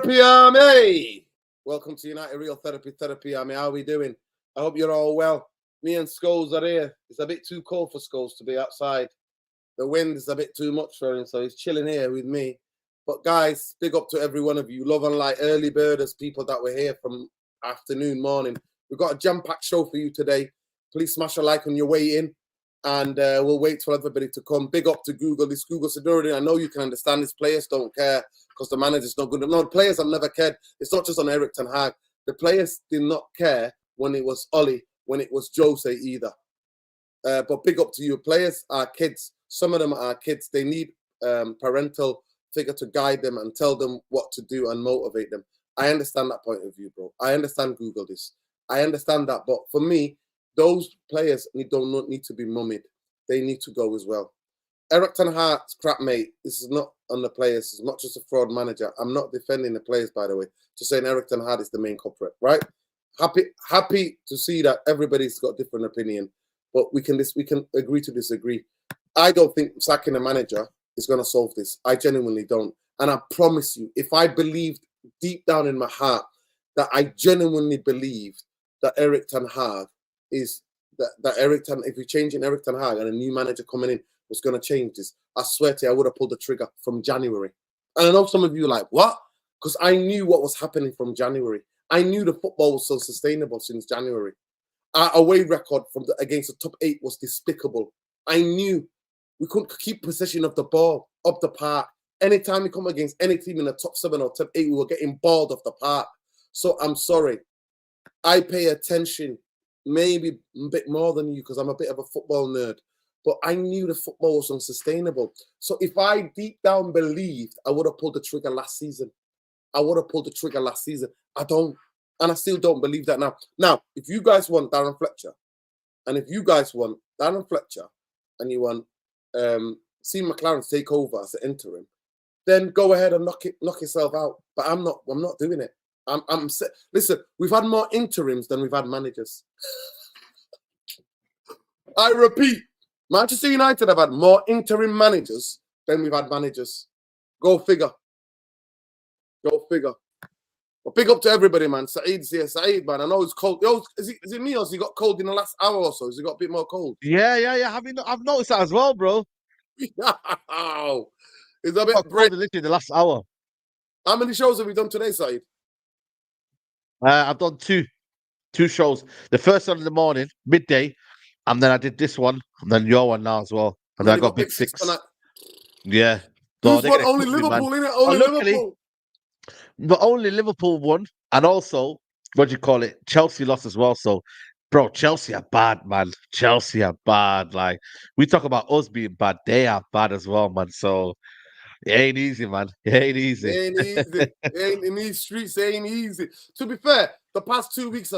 Therapy Army! Welcome to United Real Therapy Army. How are we doing? I hope you're all well. Me and Scholes are here. It's a bit too cold for Scholes to be outside. The wind is a bit too much for him, so he's chilling here with me. But guys, big up to every one of you. Love and light, early birders, people that were here from afternoon, morning. We've got a jam-packed show for you today. Please smash a like on your way in. And we'll wait for everybody to come. Big up to Google. This Google security, I know you can understand this. Players don't care because the manager's not good. No, the players have never cared. It's not just on Erik ten Hag. The players did not care when it was Ollie, when it was Jose either. But big up to you. Players are kids. Some of them are kids. They need parental figure to guide them and tell them what to do and motivate them. I understand that point of view, bro. I understand Google this. I understand that. But for me, those players do not need to be mummied. They need to go as well. Erik ten Hag's crap, mate. This is not on the players. It's not just a fraud manager. I'm not defending the players, by the way. Just saying Erik ten Hag is the main culprit, right? Happy to see that everybody's got a different opinion, but we can agree to disagree. I don't think sacking a manager is going to solve this. I genuinely don't. And I promise you, if I believed deep down in my heart that I genuinely believed that Erik ten Hag is that if you're changing Erik ten Hag and a new manager coming in was going to change this, I swear to you, I would have pulled the trigger from January. And I know some of you are like, what? Because I knew what was happening from January. I knew the football was so sustainable since January. Our away record against the top 8 was despicable. I knew we couldn't keep possession of the ball up the park. Anytime we come against any team in the top 7 or top 8, we were getting balled off the park. So I'm sorry. I pay attention maybe a bit more than you because I'm a bit of a football nerd. But I knew the football was unsustainable. So if I deep down believed, I would have pulled the trigger last season. I don't. And I still don't believe that now. Now, if you guys want Darren Fletcher, and you want Steve McLaren to take over as the interim, then go ahead and knock yourself out. But I'm not doing it. Listen, we've had more interims than we've had managers. I repeat, Manchester United have had more interim managers than we've had managers. Go figure. But big up to everybody, man. Saeed's here. Saeed, man, I know it's cold. Yo, is it me or has he got cold in the last hour or so? Has he got a bit more cold? Yeah. I've noticed that as well, bro. It's a bit cold literally the last hour. How many shows have we done today, Saeed? I've done two shows. The first one in the morning, midday, and then I did this one, and then your one now as well. And then I got big 6. Yeah. Who's won? Only Liverpool, innit? Only Liverpool. But only Liverpool won, and also, what do you call it? Chelsea lost as well. So, bro, Chelsea are bad, man. Chelsea are bad. Like, we talk about us being bad. They are bad as well, man. So, it ain't easy, man. It ain't easy. In these streets, it ain't easy. To be fair, the past 2 weeks,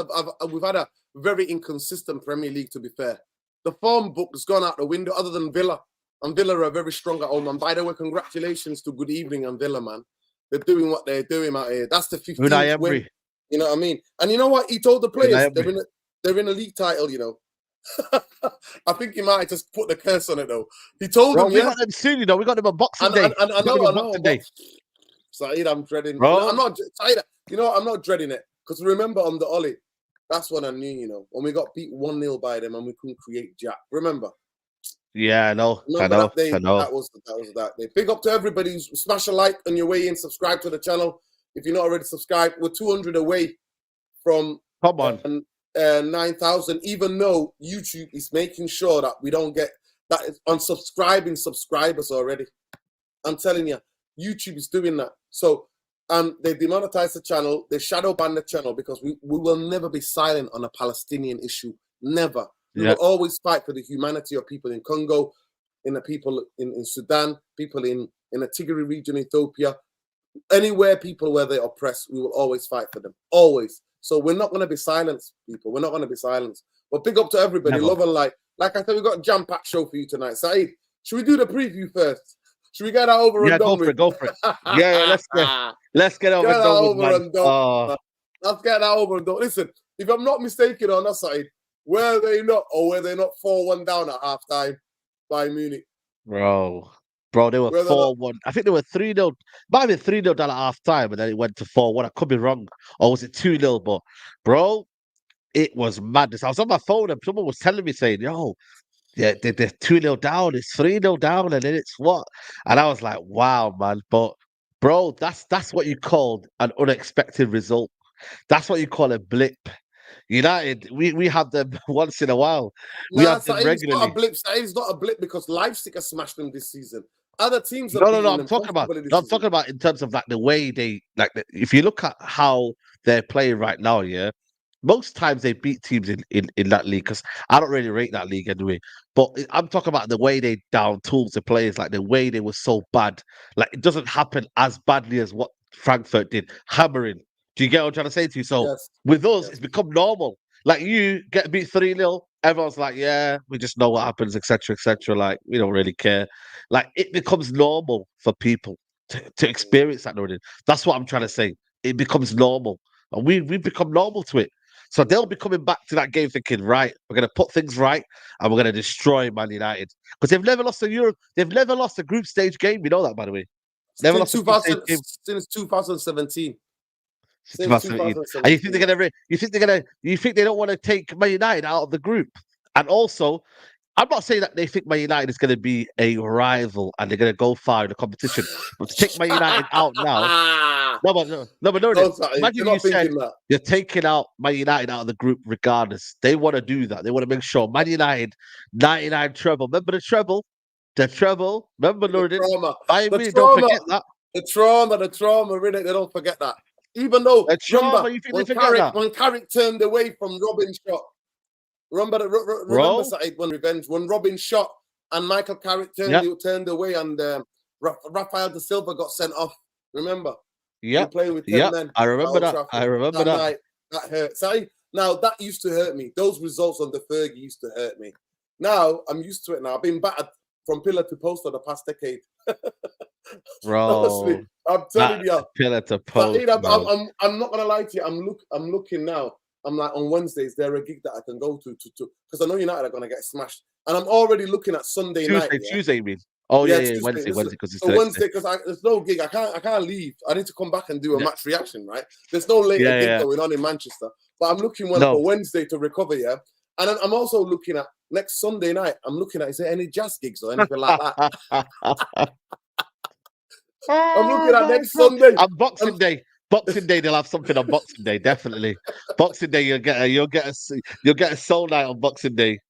we've had a very inconsistent Premier League, to be fair. The form book has gone out the window, other than Villa. And Villa are very strong at home. And by the way, congratulations to Good Evening and Villa, man. They're doing what they're doing out here. That's the 15th win. You know what I mean? And you know what? He told the players they're in a league title, you know. I think he might just put the curse on it, though. He told them, we got them soon, you know. We got them on Boxing Day. I know. Saeed, I'm dreading. Bro. I'm not, Saeed, you know what? I'm not dreading it. Because remember on the Ollie, that's when I knew, you know, when we got beat 1-0 by them and we couldn't create jack. Remember? Yeah, I know. That was that day. Big up to everybody. Smash a like on your way in. Subscribe to the channel. If you're not already subscribed, we're 200 away from 9,000, even though YouTube is making sure that we don't get that unsubscribing subscribers already. I'm telling you, YouTube is doing that. So they demonetize the channel. They shadow ban the channel because we will never be silent on a Palestinian issue. Never. We will always fight for the humanity of people in Congo, in the people in Sudan, people in the Tigray region, Ethiopia, anywhere people where they're oppressed, we will always fight for them. Always. So we're not going to be silenced, people. We're not going to be silenced. But big up to everybody. Never. Love and light. Like I said, we've got a jam-packed show for you tonight. Saeed, should we do the preview first? Should we get that over and done with? Go for it. Yeah, let's get over and done with. Let's get that over and done. Listen, if I'm not mistaken on that side, were they not 4-1 down at halftime by Munich? Bro, Bro, they were Whether 4-1. I think they were 3-0. Might have been 3-0 down at half time, and then it went to 4-1. I could be wrong. Or was it 2-0? But, bro, it was madness. I was on my phone and someone was telling me, saying, yo, yeah, they're 2-0 down, it's 3-0 down, and then it's what? And I was like, wow, man. But, bro, that's what you called an unexpected result. That's what you call a blip. United, we have them once in a while. We nah, have them Saeed's not a regularly. blip. Saeed's not a blip because Leipzig has smashed them this season. Other teams have No. beaten I'm them talking about. comfortably this No, I'm season. talking about in terms of like the way they like. If you look at how they're playing right now, yeah, most times they beat teams in that league because I don't really rate that league anyway. But I'm talking about the way they down tools the players, like the way they were so bad. Like it doesn't happen as badly as what Frankfurt did, hammering. Do you get what I'm trying to say to you? So Yes. with us, Yes. it's become normal. Like you get beat 3-0, everyone's like, yeah, we just know what happens, etc., etc. Like we don't really care. Like it becomes normal for people to experience that already. That's what I'm trying to say. It becomes normal, and we become normal to it. So they'll be coming back to that game thinking, right, we're going to put things right, and we're going to destroy Man United because they've never lost a Europe, they've never lost a group stage game. You know that, by the way. Never Since lost a group stage 2000, game since 2017. since Since 2017. And you think 2017. they're gonna, you think they don't want to take Man United out of the group, and also I'm not saying that they think Man United is going to be a rival and they're going to go far in the competition, but to take Man United out now, no. Don't say, Imagine you're you not said thinking that. you're taking out Man United out of the group regardless. They want to do that. They want to make sure Man United 99 treble. Remember the treble? The treble. Remember, The Lordin? trauma. I The mean, don't trauma. forget that. The trauma, really, they don't forget that. Even though, The remember, trauma. You think they forget that, When Carrick turned away from Robin's shot, remember bro? Saeed, when revenge, when Robin shot and Michael Carrick Yep. turned away and Rafael da Silva got sent off. Remember? We were Yep. playing with 10 Yep. men I at remember Old that. I Trafford. remember That that. night, that hurt. Saeed, now, that used to hurt me. Those results on the Fergie used to hurt me. Now, I'm used to it now. I've been battered from pillar to post for the past decade. Bro, Honestly, I'm telling that you. pillar to Saeed, post, man. I'm not gonna lie to you. I'm looking now. I'm like, on Wednesday, is there a gig that I can go to because I know United are gonna get smashed, and I'm already looking at Sunday night. Yeah, Tuesday, you mean? Oh yeah, yeah, Tuesday. Wednesday, because it's So Thursday. Wednesday, because there's no gig. I can't leave. I need to come back and do a Yeah. match reaction. Right? There's no later Yeah, gig yeah. going on in Manchester, but I'm looking No. for Wednesday to recover. Yeah, and then I'm also looking at next Sunday night. I'm looking at, is there any jazz gigs or anything like that? I'm looking at next Sunday. And Boxing Day. Boxing Day, they'll have something on Boxing Day, definitely. Boxing Day, you'll get a soul night on Boxing Day.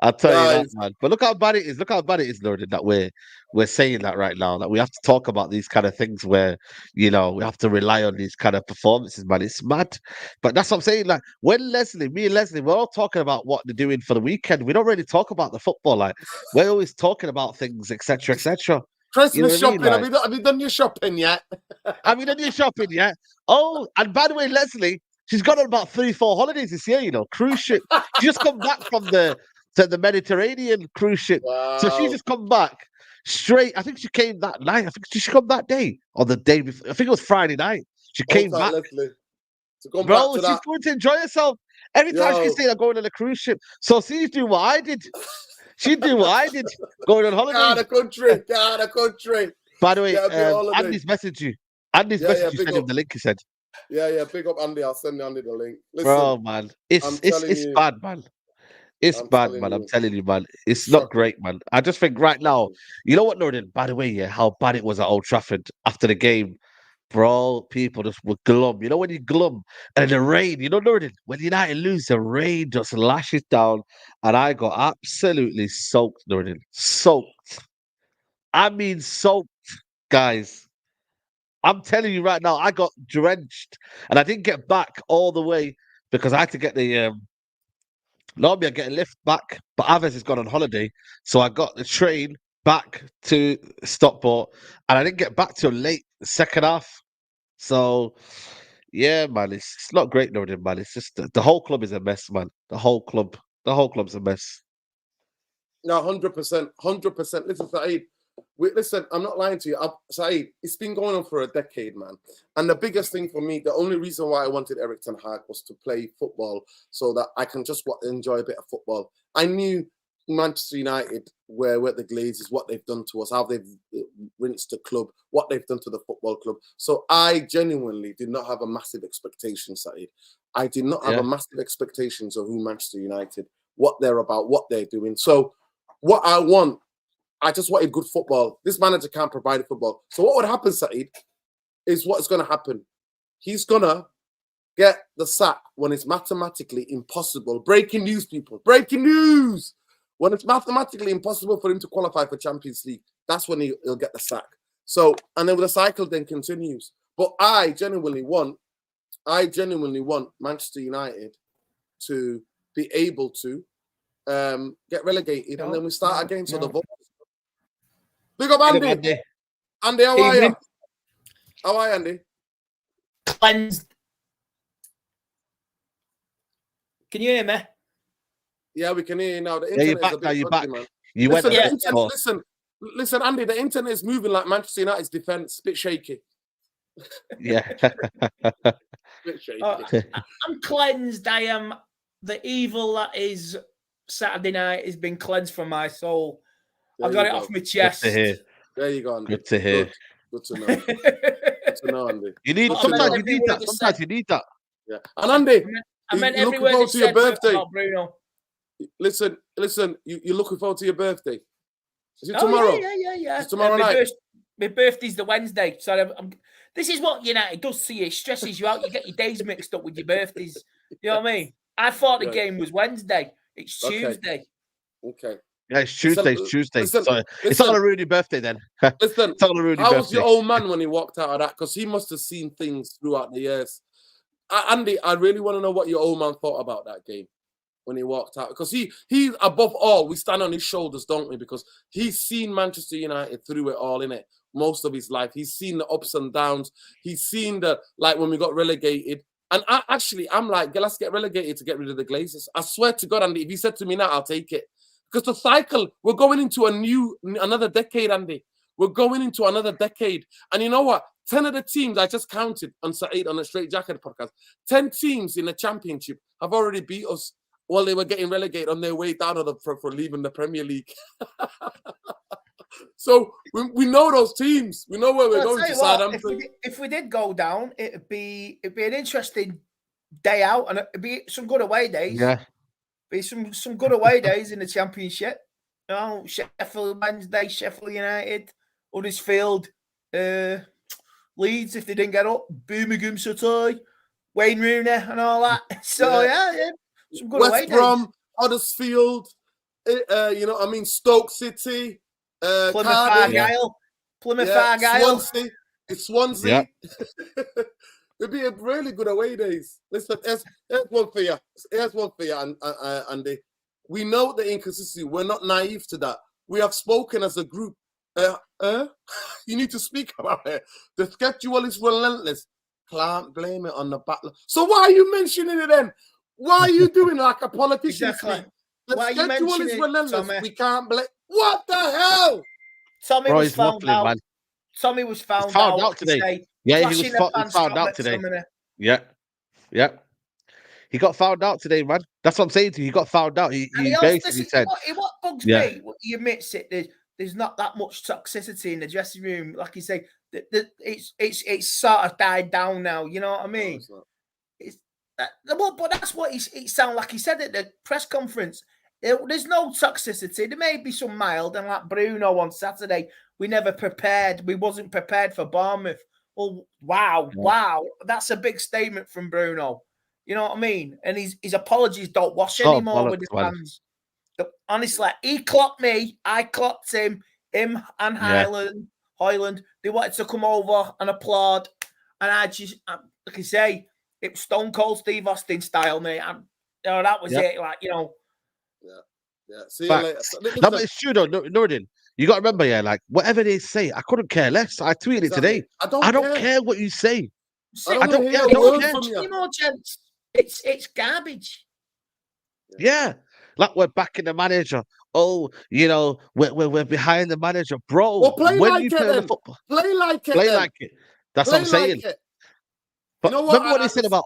I'll tell you that, Guys, man. But look how bad it is. Look how bad it is, Lord, that we're saying that right now. That we have to talk about these kind of things where we have to rely on these kind of performances, man. It's mad. But that's what I'm saying. Like when me and Leslie, we're all talking about what they're doing for the weekend. We don't really talk about the football. Like we're always talking about things, etc., etc. You know Christmas what I mean? shopping. Like, Have you done your shopping yet? have you done your shopping yet? Oh, and by the way, Leslie, she's gone on about 3-4 holidays this year, cruise ship. She just come back from the Mediterranean cruise ship. So she Wow. just come back straight. I think she came that night. I think she come that day or the day before. I think it was Friday night. She Hold came tight, back. Leslie. To come back Bro, to she's that. going to enjoy herself. Every time she Yo, say I'm going on a cruise ship. So she's doing what I did. She did what I did, going on get out holiday. of country. Get out of country. By the way, Get a bit holiday. Andy's messaged you. Andy's messaged you, big send him up. the link, he said. Yeah, big up Andy. I'll send Andy the link. Listen, Bro, man, I'm it's telling you. bad, man. It's I'm bad, telling man. I'm you. telling you, man. It's not Shocking. great, man. I just think right now, Shocking. you know what, Norton? By the way, yeah, how bad it was at Old Trafford after the game, bro. People just were glum. You know when you glum and the rain, Norton, when United lose, the rain just lashes down, and I got absolutely soaked, Norton. Soaked. I mean, soaked, guys. I'm telling you right now, I got drenched, and I didn't get back all the way because I had to get the normally I get a lift back, but Aves has gone on holiday. So I got the train back to Stockport and I didn't get back till late the second half. So yeah, man, it's not great, Northern, man. It's just the whole club is a mess, man. The whole club's a mess. No, 100%. 100%. Listen, Saeed. Listen, I'm not lying to you. Saeed, it's been going on for a decade, man. And the biggest thing for me, the only reason why I wanted Erik ten Hag was to play football so that I can just enjoy a bit of football. I knew Manchester United were at the Glazers, what they've done to us, how they've rinsed the club, what they've done to the football club. So I genuinely did not have a massive expectation, Saeed. I did not have a massive expectations of who Manchester United, what they're about, what they're doing. So what I just wanted good football. This manager can't provide football. So what would happen, Saeed, is what's going to happen. He's going to get the sack when it's mathematically impossible. Breaking news, people. Breaking news. When it's mathematically impossible for him to qualify for Champions League, that's when he'll get the sack. So, and then the cycle then continues. But I genuinely want Manchester United to be able to get relegated, and then we start again. So the vote. Big up, Andy. Andy, how are you? How are you, Andy? Cleansed. Can you hear me? Yeah, we can hear you now. The internet you're back now. You're back. Man. You listen, went. Listen, Andy. The internet is moving like Manchester United's defense. Bit shaky. Yeah. Bit shaky. I'm cleansed. I am the evil that is Saturday night has been cleansed from my soul. I got it off my chest. Good to hear. There you go, Andy. Good to hear. Good to know. Good to know, Andy. You need sometimes you need that. Sometimes you need that. Yeah. And Andy, I meant you're looking forward to your birthday. Bruno. Listen. You're looking forward to your birthday. Is it tomorrow? Yeah. It's tomorrow night. My birthday's the Wednesday, so this is what United does to you. It stresses you out. You get your days mixed up with your birthdays. You know what I mean? I thought the game was Wednesday. It's Tuesday. Okay. Yeah, it's Tuesday. It's Tuesday. It's not a Rooney birthday then. Listen, it's not a Rooney how birthday. was your old man when he walked out of that? Because he must have seen things throughout the years. Andy, I really want to know what your old man thought about that game when he walked out. Because he above all, we stand on his shoulders, don't we? Because he's seen Manchester United through it all, innit? Most of his life. He's seen the ups and downs. He's seen like when we got relegated. And I'm like, let's get relegated to get rid of the Glazers. I swear to God, Andy, if he said to me now, I'll take it. Because the cycle, we're going into another decade, Andy. We're going into another decade. And you know what? 10 of the teams I just counted on Saeed on the Straight Jacket podcast, 10 teams in the championship have already beat us while they were getting relegated on their way down for leaving the Premier League. So we know those teams. We know where we're going to Southampton. If we did go down, it'd be an interesting day out, and it'd be some good away days. Yeah. Be some good away days in the Championship. You know, Sheffield Wednesday, Sheffield United, Huddersfield, Leeds if they didn't get up, Birmingham City, Wayne Rooney and all that. So yeah, some good away days. West Brom, Huddersfield, Stoke City, Plymouth Argyle, Swansea. It's Swansea. Yeah. It'd be a really good away days. Listen, here's one for you. Andy. We know the inconsistency. We're not naive to that. We have spoken as a group. You need to speak about it. The schedule is relentless. Can't blame it on the battle. So why are you mentioning it then? Why are you doing like a politician? Exactly. The schedule is relentless. Tommy? We can't blame. What the hell? Tommy was found out. Man. Tommy was found out today. Yeah, he was found out today. Yeah. He got found out today, man. That's what I'm saying to you. He got found out. He basically said. What bugs me, he admits it, there's not that much toxicity in the dressing room. Like you say, it's sort of died down now. You know what I mean? But that's what it sounded like he said at the press conference. There's no toxicity. There may be some mild, and like Bruno on Saturday, we never prepared. We wasn't prepared for Bournemouth. Oh, wow. That's a big statement from Bruno. You know what I mean? And his apologies don't wash anymore with the fans. Honestly, he clocked me. I clocked him and Hyland. They wanted to come over and applaud. And I just, like I say, it was Stone Cold Steve Austin style, mate. That was it. Like, Yeah. See you later. No, but it's true though, Nordin. You got to remember, like whatever they say, I couldn't care less. I tweeted it today. I don't care what you say. I don't care. It's garbage. Yeah, like we're backing the manager. Oh, we're behind the manager, bro. Well, play like it. That's what I'm saying. But remember what they said about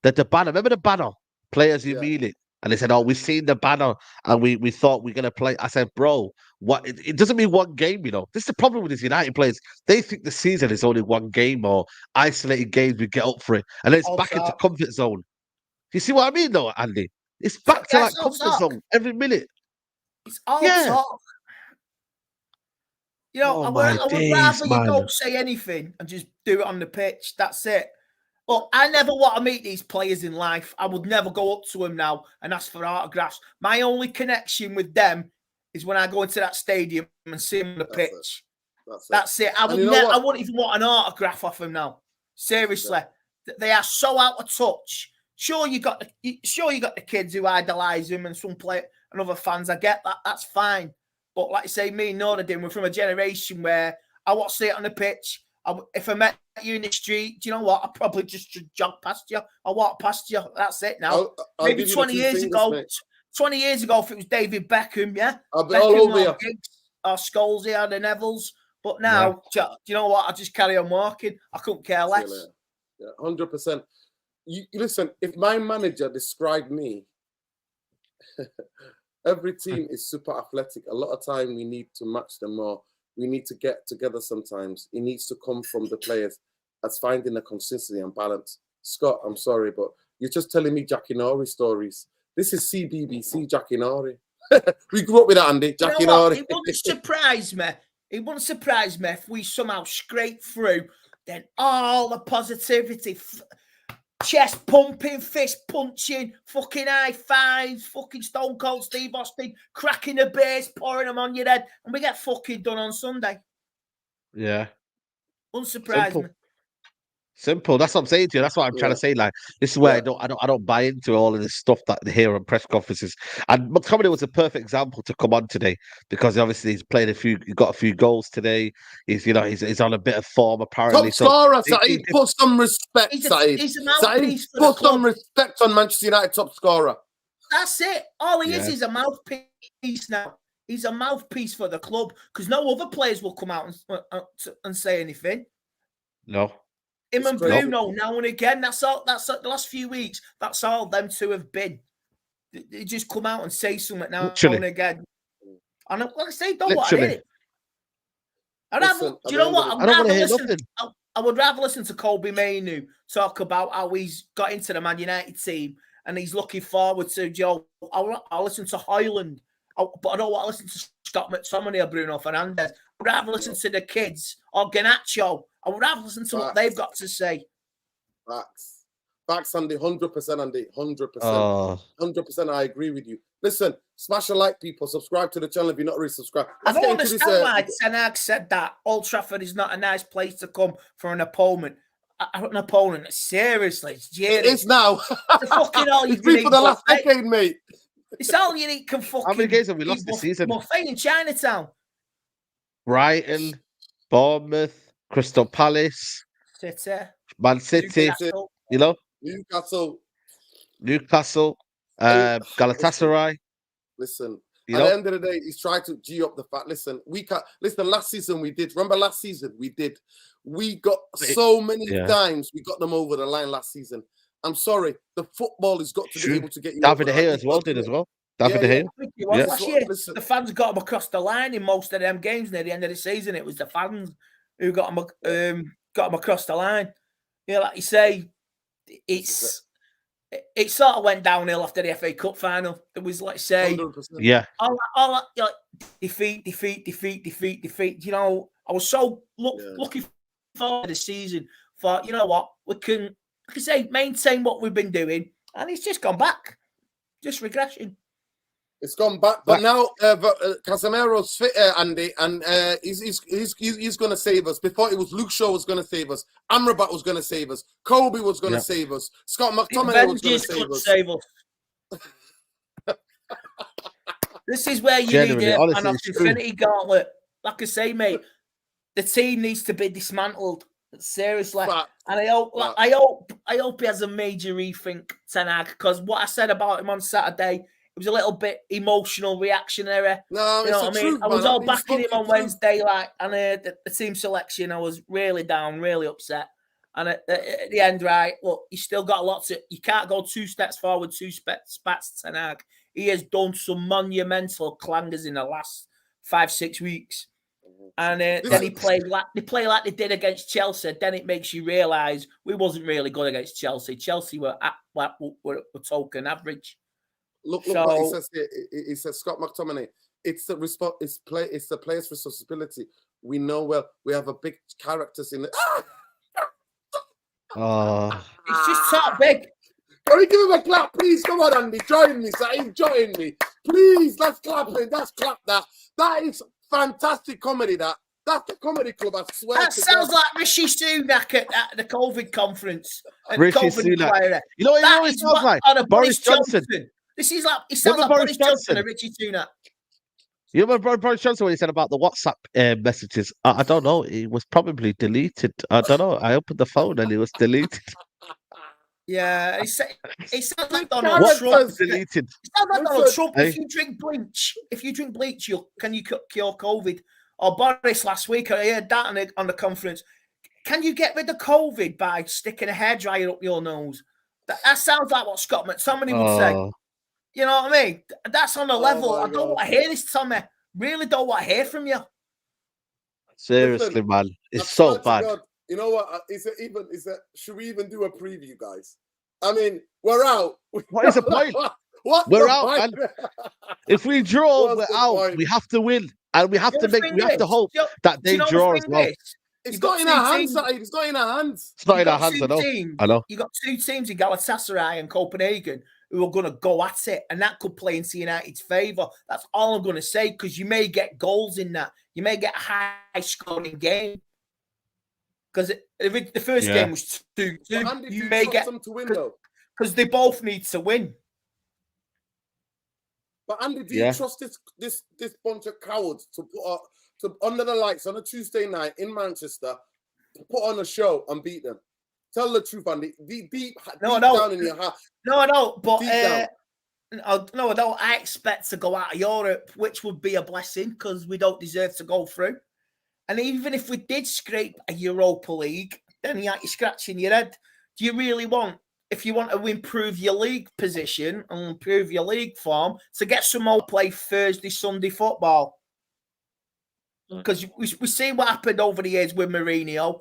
the banner? Remember the banner? Players you mean it. And they said, "Oh, we've seen the banner, and we thought we're gonna play." I said, "Bro, what? It doesn't mean one game, you know. This is the problem with these United players. They think the season is only one game or isolated games. We get up for it, and then it's All back into talk. comfort zone. You see what I mean, though, Andy? It's back to like That's all comfort talk. zone every minute. It's all Yeah. talk. You know, Oh I my would days, rather you man. don't say anything and just do it on the pitch. That's it. Look, I never want to meet these players in life. I would never go up to them now and ask for autographs. My only connection with them is when I go into that stadium and see them on the pitch. That's it. I wouldn't even want an autograph off them now. Seriously, they are so out of touch. Sure, you got the kids who idolise him and some play and other fans. I get that. That's fine. But like I say, me and Nordin, we're from a generation where I want to see it on the pitch. If I met you in the street, do you know what? I'd probably just jog past you. I'll walk past you. That's it now. I'll Maybe 20 years ago, mate. 20 years ago, if it was David Beckham, yeah? I'll be all over you. Or Scholes or the Nevilles. But now, do you know what? I just carry on walking. I couldn't care less. Yeah, 100%. You listen, if my manager described me, every team is super athletic. A lot of time we need to match them more. We need to get together sometimes. It needs to come from the players as finding a consistency and balance. Scott, I'm sorry, but you're just telling me Jackie Nori stories. This is CBBC Jackie Nori. We grew up with that, Andy. Jackie Nori. It wouldn't surprise me. It wouldn't surprise me if we somehow scrape through. Then all the positivity, chest pumping, fist punching, fucking high fives, fucking Stone Cold Steve Austin, cracking the bass, pouring them on your head, and we get fucking done on Sunday. Yeah. Unsurprised me. Simple. That's what I'm saying to you. That's what I'm trying to say. Like, this is where I don't buy into all of this stuff that they hear on press conferences. And McTominay was a perfect example to come on today because obviously he's played he got a few goals today. He's on a bit of form apparently. Top scorer, Saeed. Put some respect, Saeed. He's a mouthpiece for the club. Put some respect on Manchester United top scorer. That's it. All he is a mouthpiece now. He's a mouthpiece for the club because no other players will come out and say anything. No. Him and Bruno now and again. That's all. That's the last few weeks. That's all them two have been. They just come out and say something now and again. And like I say, don't want to hear it. Do you know what? I don't want to hear nothing. I would rather listen to Kobe Mainu talk about how he's got into the Man United team and he's looking forward to Joe. I'll listen to Hoyland, but I don't want to listen to Scott McTominay or Bruno Fernandes. I'd rather listen to the kids or Garnacho. I would rather listen to what they've got to say. Facts, Andy. 100%, Andy. 100%. 100%. I agree with you. Listen, smash a like, people. Subscribe to the channel if you're not already subscribed. I don't understand why Ten Hag said that Old Trafford is not a nice place to come for an opponent. Seriously, it's jeering. It is now. It's fucking all you can eat for the last decade, mate. It's all you can fucking. How many games have we lost this season? Buffet in Chinatown. Brighton, Bournemouth, Crystal Palace, Man City, you know, Newcastle, Galatasaray. Listen, at the end of the day, he's trying to G up the fact. Listen, we can't. Listen, last season we did. Remember last season we did. We got so many times we got them over the line last season. I'm sorry, the football has got to be able to get you. David De Gea as well did as well. David De Gea. Last year, the fans got them across the line in most of them games near the end of the season. It was the fans who got them across the line. Yeah, like you say, it sort of went downhill after the FA Cup final. It was like say, 100%. all defeat. You know, I was so looking forward to the season. For you know what, we can, like I say, maintain what we've been doing, and it's just gone back, just regression. It's gone back, but now Casemiro's fit, Andy, and he's going to save us. Before it was Luke Shaw was going to save us, Amrabat was going to save us, Kobe was going to save us, Scott McTominay was going to save us. This is where you need an infinity gauntlet. Like I say, mate, the team needs to be dismantled. Seriously, and I hope he has a major rethink, Ten Hag, because what I said about him on Saturday. It was a little bit emotional, reactionary. No, you know what I mean? I was all backing him on Wednesday, and the team selection, I was really down, really upset. And at the end, right, look, he's still got lots of. You can't go 2 steps forward, 2 steps back. Ten Hag. He has done some monumental clangers in the last 5-6 weeks. And then they play like they did against Chelsea. Then it makes you realise we wasn't really good against Chelsea. Chelsea were token average. Look what he says here. He says, Scott McTominay, it's the player's responsibility. We know well. We have a big characters in it. It's just top big. Can we give him a clap, please? Come on, Andy, join me. Join me, please. Let's clap it. Let's clap that. That is fantastic comedy. That's the comedy club. I swear. That sounds like Rishi Sunak at the COVID conference. Rishi Sunak. You know what it sounds like? Boris Johnson. This is like it sounds like Boris Johnson and Rishi Sunak. You remember Boris Johnson what he said about the WhatsApp messages? I don't know. It was probably deleted. I don't know. I opened the phone and it was deleted. Yeah, it sounds like Donald Trump. Deleted. It sounds like Donald Trump. If you drink bleach, can you cure COVID? Or Boris last week, I heard that on the conference. Can you get rid of COVID by sticking a hairdryer up your nose? That sounds like what Scott McTominay would say. You know what I mean? That's on the level. I don't want to hear this, Tommy. Really don't want to hear from you. Seriously, man. It's so bad. God, you know what? Should we even do a preview, guys? I mean, we're out. What is the point? We're out, man. If we draw, we're out. Point? We have to win. And we have to hope that they draw as well. It's not in our hands, It's not in our hands. It's not in our hands, I know. You got 2 teams in Galatasaray and Copenhagen who are going to go at it, and that could play into United's favour. That's all I'm going to say, because you may get goals in that. You may get a high-scoring game. Because the first game was 2-2. You may get them to win, though. Because they both need to win. But Andy, do you trust this bunch of cowards to put under the lights on a Tuesday night in Manchester, to put on a show and beat them? Tell the truth, Andy. Deep down in your heart. No, I don't. But no, I don't. I expect to go out of Europe, which would be a blessing because we don't deserve to go through. And even if we did scrape a Europa League, then you're scratching your head. Do you really want, if you want to improve your league position and improve your league form, to get some more play Thursday, Sunday football? Because we see what happened over the years with Mourinho.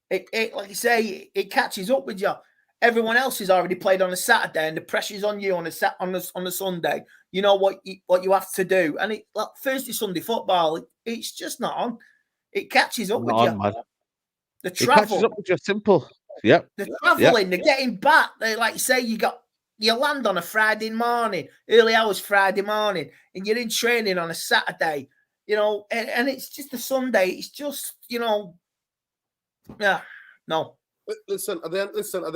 It like you say, it catches up with you. Everyone else has already played on a Saturday, and the pressure's on you on a Sunday. You know what you have to do, and Thursday, Sunday football, it's just not on. It catches up with you. Man. The travel, it catches up with you. Simple. Yep. The traveling, the getting back. Like you say, you land on a Friday morning, early hours Friday morning, and you're in training on a Saturday. You know, and it's just a Sunday. It's just, yeah, no. Listen, at the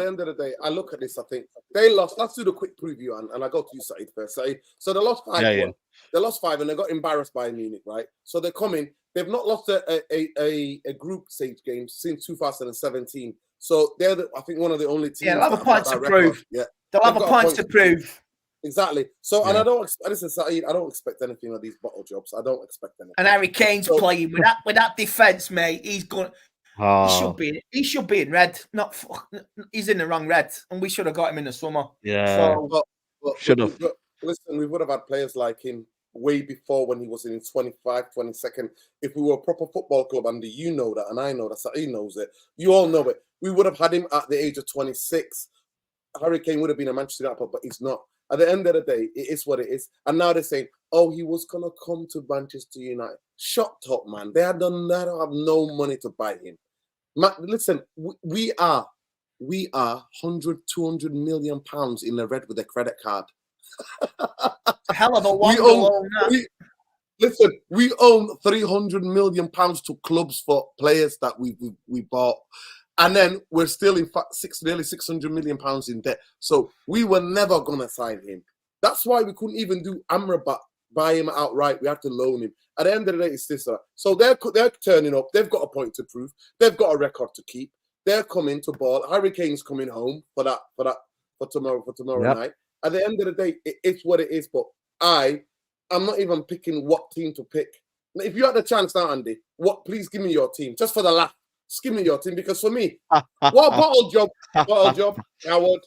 end of the day, I look at this, I think they lost. Let's do the quick preview, and I go to you, Saeed, first. Saeed. So they lost 5-1. Yeah. They lost 5 and they got embarrassed by Munich, right? So they're coming. They've not lost a group stage game since 2017. So they're, I think, one of the only teams. Yeah, they'll have a point to prove. Yeah, they'll have a point to prove. Exactly. So, and I don't expect. Listen, Saeed, I don't expect anything of these bottle jobs. I don't expect anything. And Harry Kane's playing with that defense, mate. He's going. He should be in red. He's in the wrong red, and we should have got him in the summer. Yeah, should have. Listen, we would have had players like him way before when he was in his 25, 22nd. If we were a proper football club, Andy, you know that, and I know that. Saeed knows it. You all know it. We would have had him at the age of 26. Harry Kane would have been a Manchester United, but he's not. At the end of the day, it is what it is. And now they're saying, oh, he was going to come to Manchester United. Shut up, man. They don't have no money to buy him. Man, listen, we are 100, 200 million pounds in the red with a credit card. Hell of a one. We own 300 million pounds to clubs for players that we bought. And then we're still, in fact, nearly 600 million pounds in debt. So we were never going to sign him. That's why we couldn't even do Amrabat, buy him outright. We had to loan him. At the end of the day, it's this. So they're turning up. They've got a point to prove. They've got a record to keep. They're coming to ball. Harry Kane's coming home for tomorrow night. At the end of the day, it's what it is. But I'm not even picking what team to pick. If you had the chance now, Andy, please give me your team just for the laugh. skimming your team because for me, what bottle job, coward.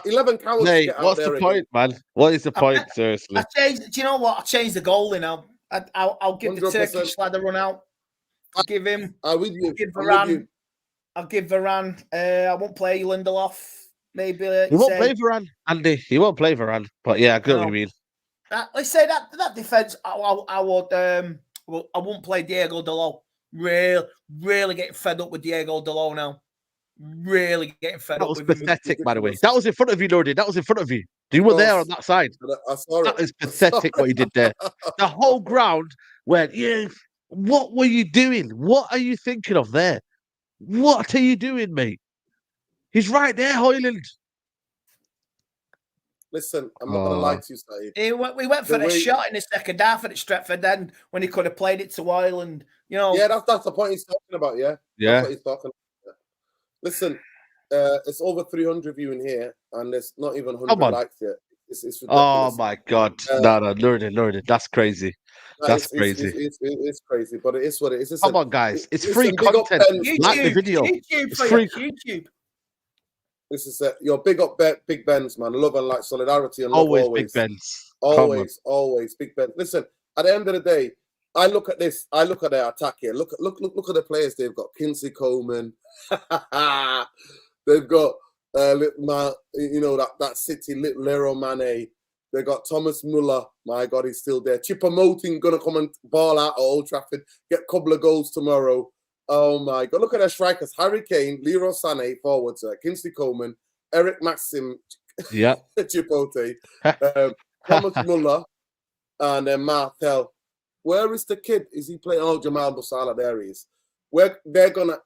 11 cowards Mate, get out what's there the again. point, man? What is the point, seriously? Do you know what? I changed the goalie now. I'll give the 100%. Turkish lad a run out. I'll give him. I'm with you. I'll give I'm Varane. with you. I'll give Varane. I won't play Lindelof. Maybe He won't play Varane, Andy. He won't play Varane. But yeah, I get what you mean. Let's say that defense. I would. Well, I won't play Diego Dalot. Really getting fed up with Diego Dalot now. Really getting fed up with him. That was pathetic, by the way. That was in front of you, Lordy. That was in front of you. You were there on that side. I saw that is pathetic what you did there. The whole ground went, yeah, what were you doing? What are you thinking of there? What are you doing, mate? He's right there, Hoyland. Listen, I'm not going to lie to you, Saeed. We went for the shot in the second half at Stretford end when he could have played it to Ireland. You know. Yeah, that's the point he's talking about. Yeah. That's what he's talking about. Listen, it's over 300 of you in here, and there's not even 100 likes yet. It's ridiculous. Oh my God! No, Lordy, that's crazy. That's crazy. It's crazy, but it is what it is. Come on, guys! It's free content. Like the video. It's free. YouTube. This is your big up, Big Ben's, man. Love and like solidarity and love always. Big Ben's. Always Big Ben. Listen, at the end of the day, I look at this. I look at their attack here. Look at the players they've got. Kingsley Coleman. They've got that City Leroy Mane. They got Thomas Muller. My God, he's still there. Choupo-Moting gonna come and ball out at Old Trafford. Get a couple of goals tomorrow. Oh my God! Look at their strikers: Harry Kane, Leroy Sané, forwards, Kingsley Coleman, Eric Maxim, Chipote, Thomas Muller, and then Martel. Where is the kid? Is he playing? Oh, Jamal Musiala, there he is. Where they're gonna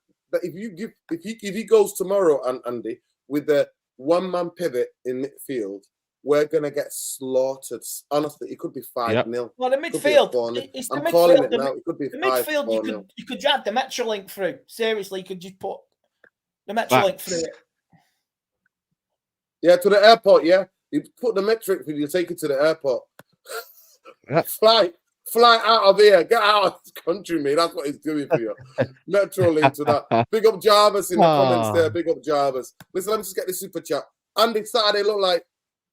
if he goes tomorrow, and Andy, with the one-man pivot in midfield, we're gonna get slaughtered. Honestly, it could be 5-0. Well, the midfield. It's the midfield. Calling it now. It could be the midfield. You could drag the Metrolink through. Seriously, you could just put the Metrolink through it. Yeah, to the airport. Yeah, you put the Metrolink through. You take it to the airport. Fly out of here. Get out of this country, mate. That's what he's doing for you. Metrolink to that. Big up Jarvis in the comments there. Big up Jarvis. Listen, let me just get the super chat. Andy, Saturday looked like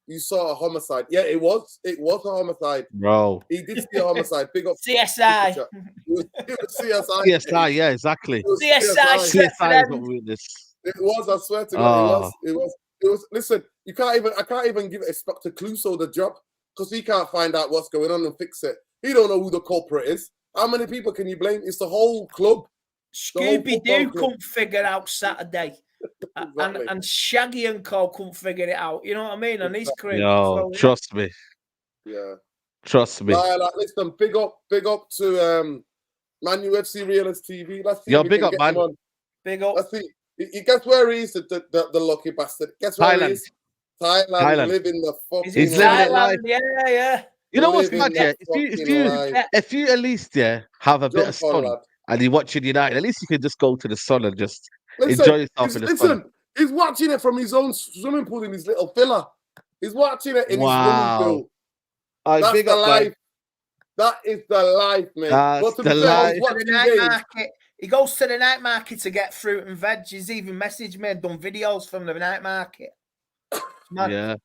you saw a homicide. Yeah, it was. It was a homicide. Bro. He did see a homicide. Big up CSI. It was CSI. CSI, yeah, exactly. CSI is what we witnessed. It was, I swear to God, it was. Listen, I can't even give Inspector Clouseau the job because he can't find out what's going on and fix it. He don't know who the culprit is. How many people can you blame? It's the whole club. Scooby-Doo couldn't figure out Saturday. Exactly. And Shaggy and Co couldn't figure it out. You know what I mean? And his crew. No, trust me. Yeah. Trust me. Listen, big up to Man UFC Realist TV. Let's see. Yo, big up, man. Big up. Let's see. Guess where he is, the lucky bastard. Guess where he is? Thailand. Living the fucking He's living it life. Yeah. You know what's mad, yeah? If you at least have a bit of sun and you're watching United, at least you can just go to the sun and just enjoy yourself in the sun. He's watching it from his own swimming pool in his little villa. He's watching it in his swimming pool. That's the life. That is the life, man. That's the life. He goes to the night market to get fruit and veg. He's even messaged me and done videos from the night market. Yeah.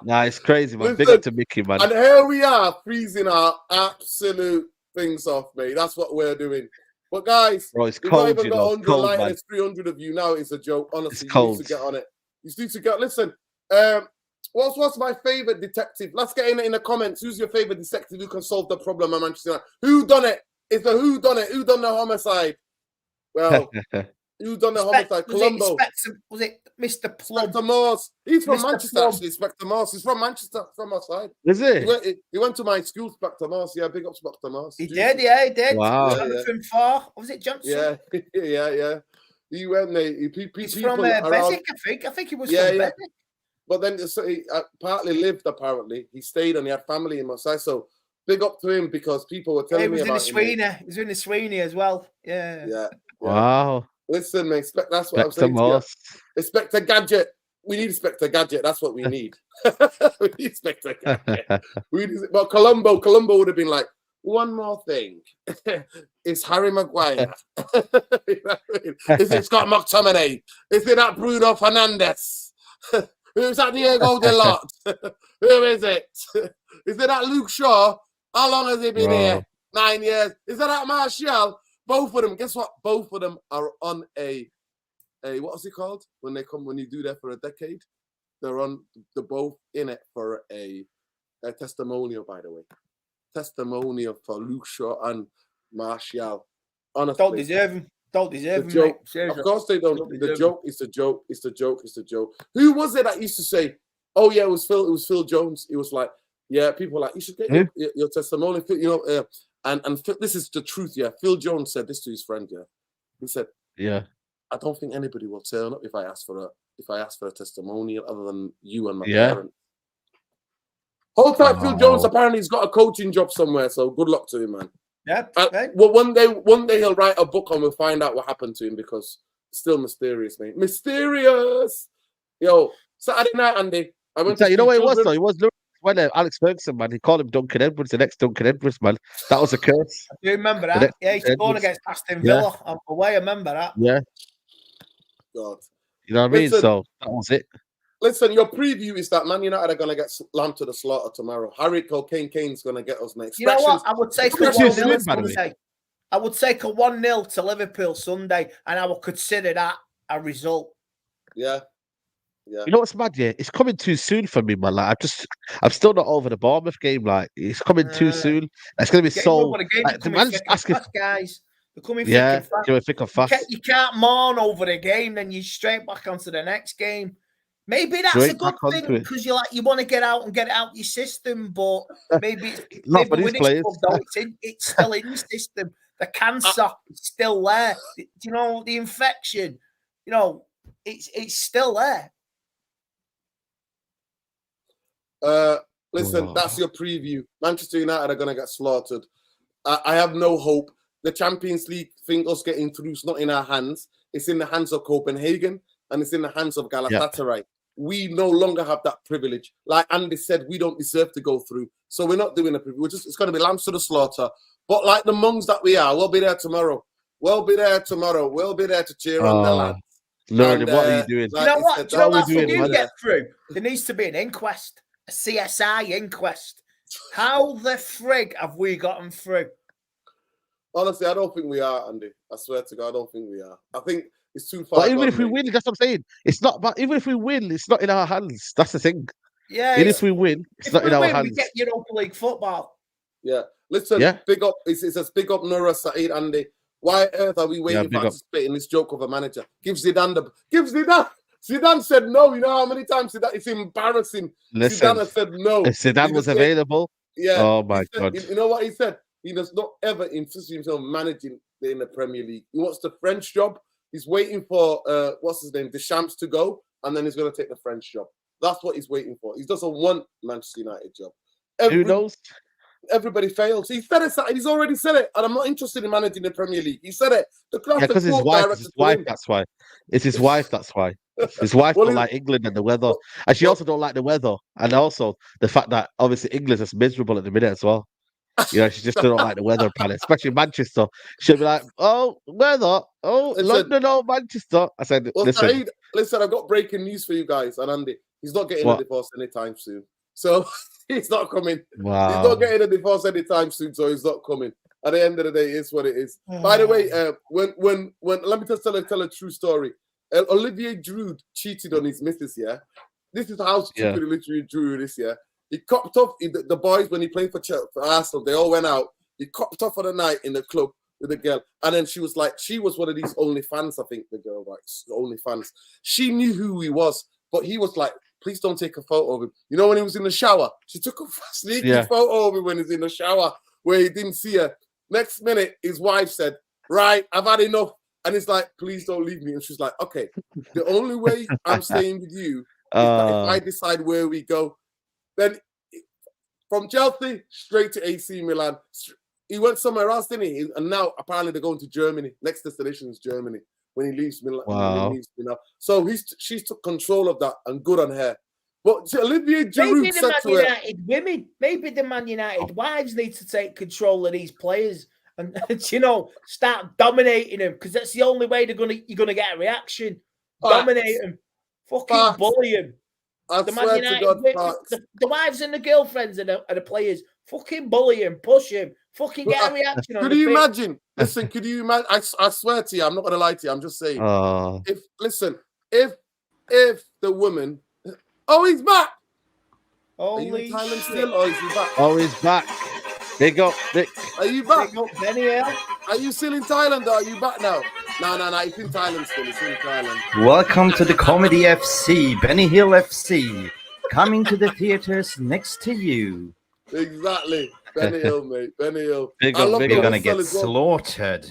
Nah, it's crazy, man. Listen, big up to Mickey, man. And here we are, freezing our absolute things off, mate. That's what we're doing. But guys, bro, it's cold, you know. 100 likes, it's 300 of you now. It's a joke. Honestly, it's cold. You need to get on it. You need to get. Listen, what's my favorite detective? Let's get in the comments. Who's your favorite detective who can solve the problem at Manchester United? Who done it? It's the who done it? Who done the homicide? Well. Who done the homicide? Colombo. Was it Mr. Plum? Inspector Morse. He's from Mr. Manchester, Plum. actually. Inspector Morse. He's from Manchester, from our side. Is it? He went to my school, Inspector Morse. Yeah, big up Inspector Morse. He did. Wow. Jonathan Farr. Was it Johnson? Yeah. He went there. He's from Beswick, I think he was from Beswick. But then he partly lived, apparently. He stayed and he had family in Marseille. So big up to him because people were telling me about him. He was in the Sweeney as well. Yeah. Wow. Listen, man, that's what I'm saying to you. Inspector Gadget. We need Inspector Gadget. That's what we need. We need Inspector Gadget. But Colombo would have been like, one more thing. It's Harry Maguire. You know what I mean? Is it Scott McTominay? Is it that Bruno Fernandes? Who's that Diego Delort? Who is it? Is it that Luke Shaw? How long has he been here? 9 years. Is it that Martial? Both of them. Guess what? Both of them are on a what was it called when you do that for a decade? They're both in it for a testimonial, by the way. Testimonial for Luke Shaw and Martial. Honestly, Don't deserve him. Don't deserve him, mate. Of course they don't. The joke is the joke. It's the joke. It's the joke. Who was it that used to say, "Oh yeah, it was Phil. It was Phil Jones." It was like, yeah, people were like, you should get your testimonial. You know, and this is the truth. Yeah, Phil Jones said this to his friend. Yeah, he said, "Yeah, I don't think anybody will turn up if I ask for a testimonial other than you and my parents." Whole time, Phil Jones apparently he's got a coaching job somewhere. So good luck to him, man. Yeah. Right. Well, one day he'll write a book and we'll find out what happened to him because it's still mysterious, mate. Mysterious. Yo, Saturday night, Andy. I went to you know what it was though? It was when Alex Ferguson, man, he called him Duncan Edwards, the next Duncan Edwards, man. That was a curse. I do remember that. Yeah, he scored against Aston Villa on the way. I remember that. Yeah. God. You know what I mean? So that was it. Listen, your preview is that Man United are going to get slammed to the slaughter tomorrow. Harry Kane's going to get us next. You know what? I would take a 1-0 Sunday. I would take a 1-0 to Liverpool Sunday, and I would consider that a result. Yeah. Yeah. You know what's mad? Yeah, it's coming too soon for me, man. Like I'm still not over the Bournemouth game. Like it's coming too soon. It's going to be so. Like, the man's asking, guys. They're coming thick and fast. You can't mourn over the game, then you straight back onto the next game. Maybe that's a good thing because you want to get out and get it out your system, but maybe not for these players. It's still in your system. The cancer is still there. You know, the infection. You know, it's still there. Listen, that's your preview. Manchester United are going to get slaughtered. I have no hope. The Champions League thing, us getting through, is not in our hands. It's in the hands of Copenhagen and it's in the hands of Galatasaray. We no longer have that privilege. Like Andy said, we don't deserve to go through. So we're not doing a preview. It's going to be lambs to the slaughter. But like the monks that we are, we'll be there tomorrow. We'll be there to cheer on the lads. Lord, what are you doing? You know what? Do you know what we do get through? There needs to be an inquest, a CSI inquest. How the frig have we gotten through? Honestly, I don't think we are, Andy. I swear to God, I don't think we are. I think it's too far. But even if we win, that's what I'm saying. It's not. But even if we win, it's not in our hands. That's the thing. Yeah. Even if we win, it's not in our hands. We get Europa League football. Yeah. Listen. Big up. It says big up Nura Saeed, Andy. Why on earth are we waiting for anticipating this joke of a manager? Give Zidane. Zidane said no. You know how many times Zidane? It's embarrassing. Listen, Zidane said no. If Zidane was available. Yeah. Oh my God. You know what he said? He does not ever insist himself managing in the Premier League. He wants the French job. He's waiting for what's his name, Deschamps to go, and then he's going to take the French job. That's what he's waiting for. He doesn't want Manchester United job. Who knows? Everybody fails. He said it. He's already said it, and I'm not interested in managing the Premier League. He said it. Because his wife. That's why. It's his wife. That's why. His wife don't like England and the weather, and she also don't like the weather, and also the fact that obviously England is miserable at the minute as well. You know, she just don't like the weather, planet, especially Manchester. She'll be like, "Oh, weather, London, Manchester." I said, "Listen, I've got breaking news for you guys." And Andy, he's not getting a divorce anytime soon, so he's not coming. Wow. He's not getting a divorce anytime soon, so he's not coming. At the end of the day, it's what it is. By the way, when let me just tell a true story. Olivier Giroud cheated on his missus. Yeah, this is how stupid Olivier Giroud is. Yeah. He copped off the boys when he played for Arsenal. They all went out. He copped off for the night in the club with the girl, and then she was one of these OnlyFans. I think the girl, right? OnlyFans. She knew who he was, but he was like, "Please don't take a photo of him." You know, when he was in the shower, she took a sneaky photo of him when he's in the shower where he didn't see her. Next minute, his wife said, "Right, I've had enough," and he's like, "Please don't leave me." And she's like, "Okay, the only way I'm staying with you is that if I decide where we go." Then from Chelsea straight to AC Milan. He went somewhere else, didn't he? And now apparently they're going to Germany. Next destination is Germany when he leaves Milan. Wow. So she's took control of that, and good on her. But Olivier Giroud Maybe the said Man to her, United women, maybe the Man United wives need to take control of these players and you know start dominating them because that's the only way you're gonna get a reaction. Dominate them, fucking bully them. I The Man swear to United, God, the wives and the girlfriends and the players, fucking bully him, push him, fucking get a reaction on the could you pitch. imagine? Listen, could you imagine? I swear to you, I'm not going to lie to you. I'm just saying. If the woman, oh, he's back. Are you in Thailand still, or is he back? Oh, he's back. They got. Are you back? They got Benny Hill. Are you still in Thailand, or are you back now? No. He's in Thailand still. He's in Thailand. Welcome to the Comedy FC, Benny Hill FC, coming to the theaters next to you. Exactly. Benny Hill, mate. Benny Hill. We're going to get slaughtered.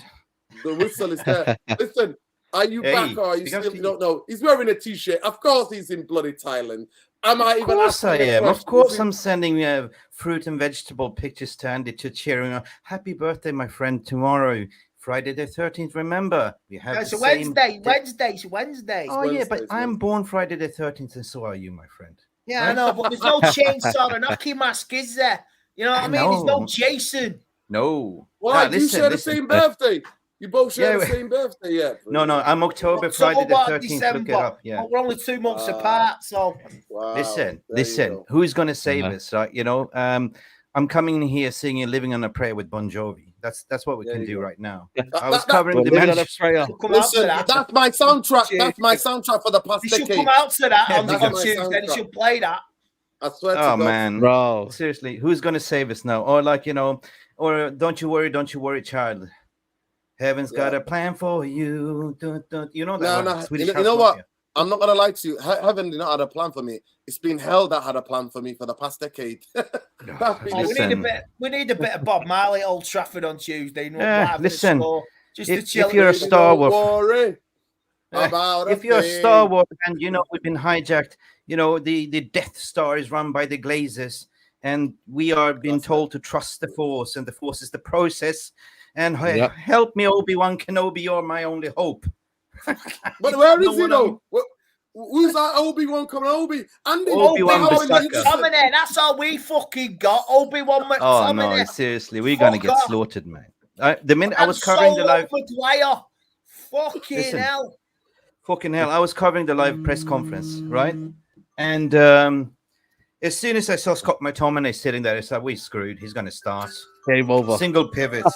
The whistle is there. Listen, are you back or are you still? You don't know. He's wearing a t-shirt. Of course he's in bloody Thailand. Am I even? Of course I am. Of course I'm sending fruit and vegetable pictures to Andy to cheer him up. Happy birthday, my friend, tomorrow. Friday the 13th, remember? We have It's Wednesday. Oh, yeah, but I'm born Friday the 13th, and so are you, my friend. Yeah, right? I know, but there's no chainsaw and hockey mask, is there? You know what I mean? There's no Jason. No. Why? You share the same birthday. You both share the same birthday, yeah? No, I'm October, Friday the 13th. December. Look it up, yeah. We're only 2 months apart, so. Wow. Listen. Who's going to save us, right? You know, I'm coming in here singing "Living on a Prayer" with Bon Jovi. That's what we can do right now. I was covering the manager. Listen, that's my soundtrack. That's my soundtrack for the past decade. You should come out to that on Tuesday. You should play that. I swear to God. God. Man, bro, seriously, who's going to save us now? Or like, you know, or don't you worry, child. Heaven's got a plan for you. You know that? No. You know what? I'm not gonna lie to you. Heaven did not have a plan for me. It's been hell that had a plan for me for the past decade. We need a bit of Bob Marley at Old Trafford on Tuesday. Listen, if you're a Star Wars, if you're a Star Wars fan, you know we've been hijacked. You know the Death Star is run by the Glazers, and we are being told to trust the Force, and the Force is the process. And help me, Obi-Wan Kenobi, you're my only hope. But where is he though? Who's that Obi-Wan coming? Obi-Wan McTominay. That's all we fucking got. Obi-Wan McTominay. Oh no, seriously, we're gonna get slaughtered, man. The minute I was covering the live, fucking hell. Fucking hell! I was covering the live press conference, right? And as soon as I saw Scott McTominay sitting there, I said, "We screwed. He's gonna start." Game over. Single pivots.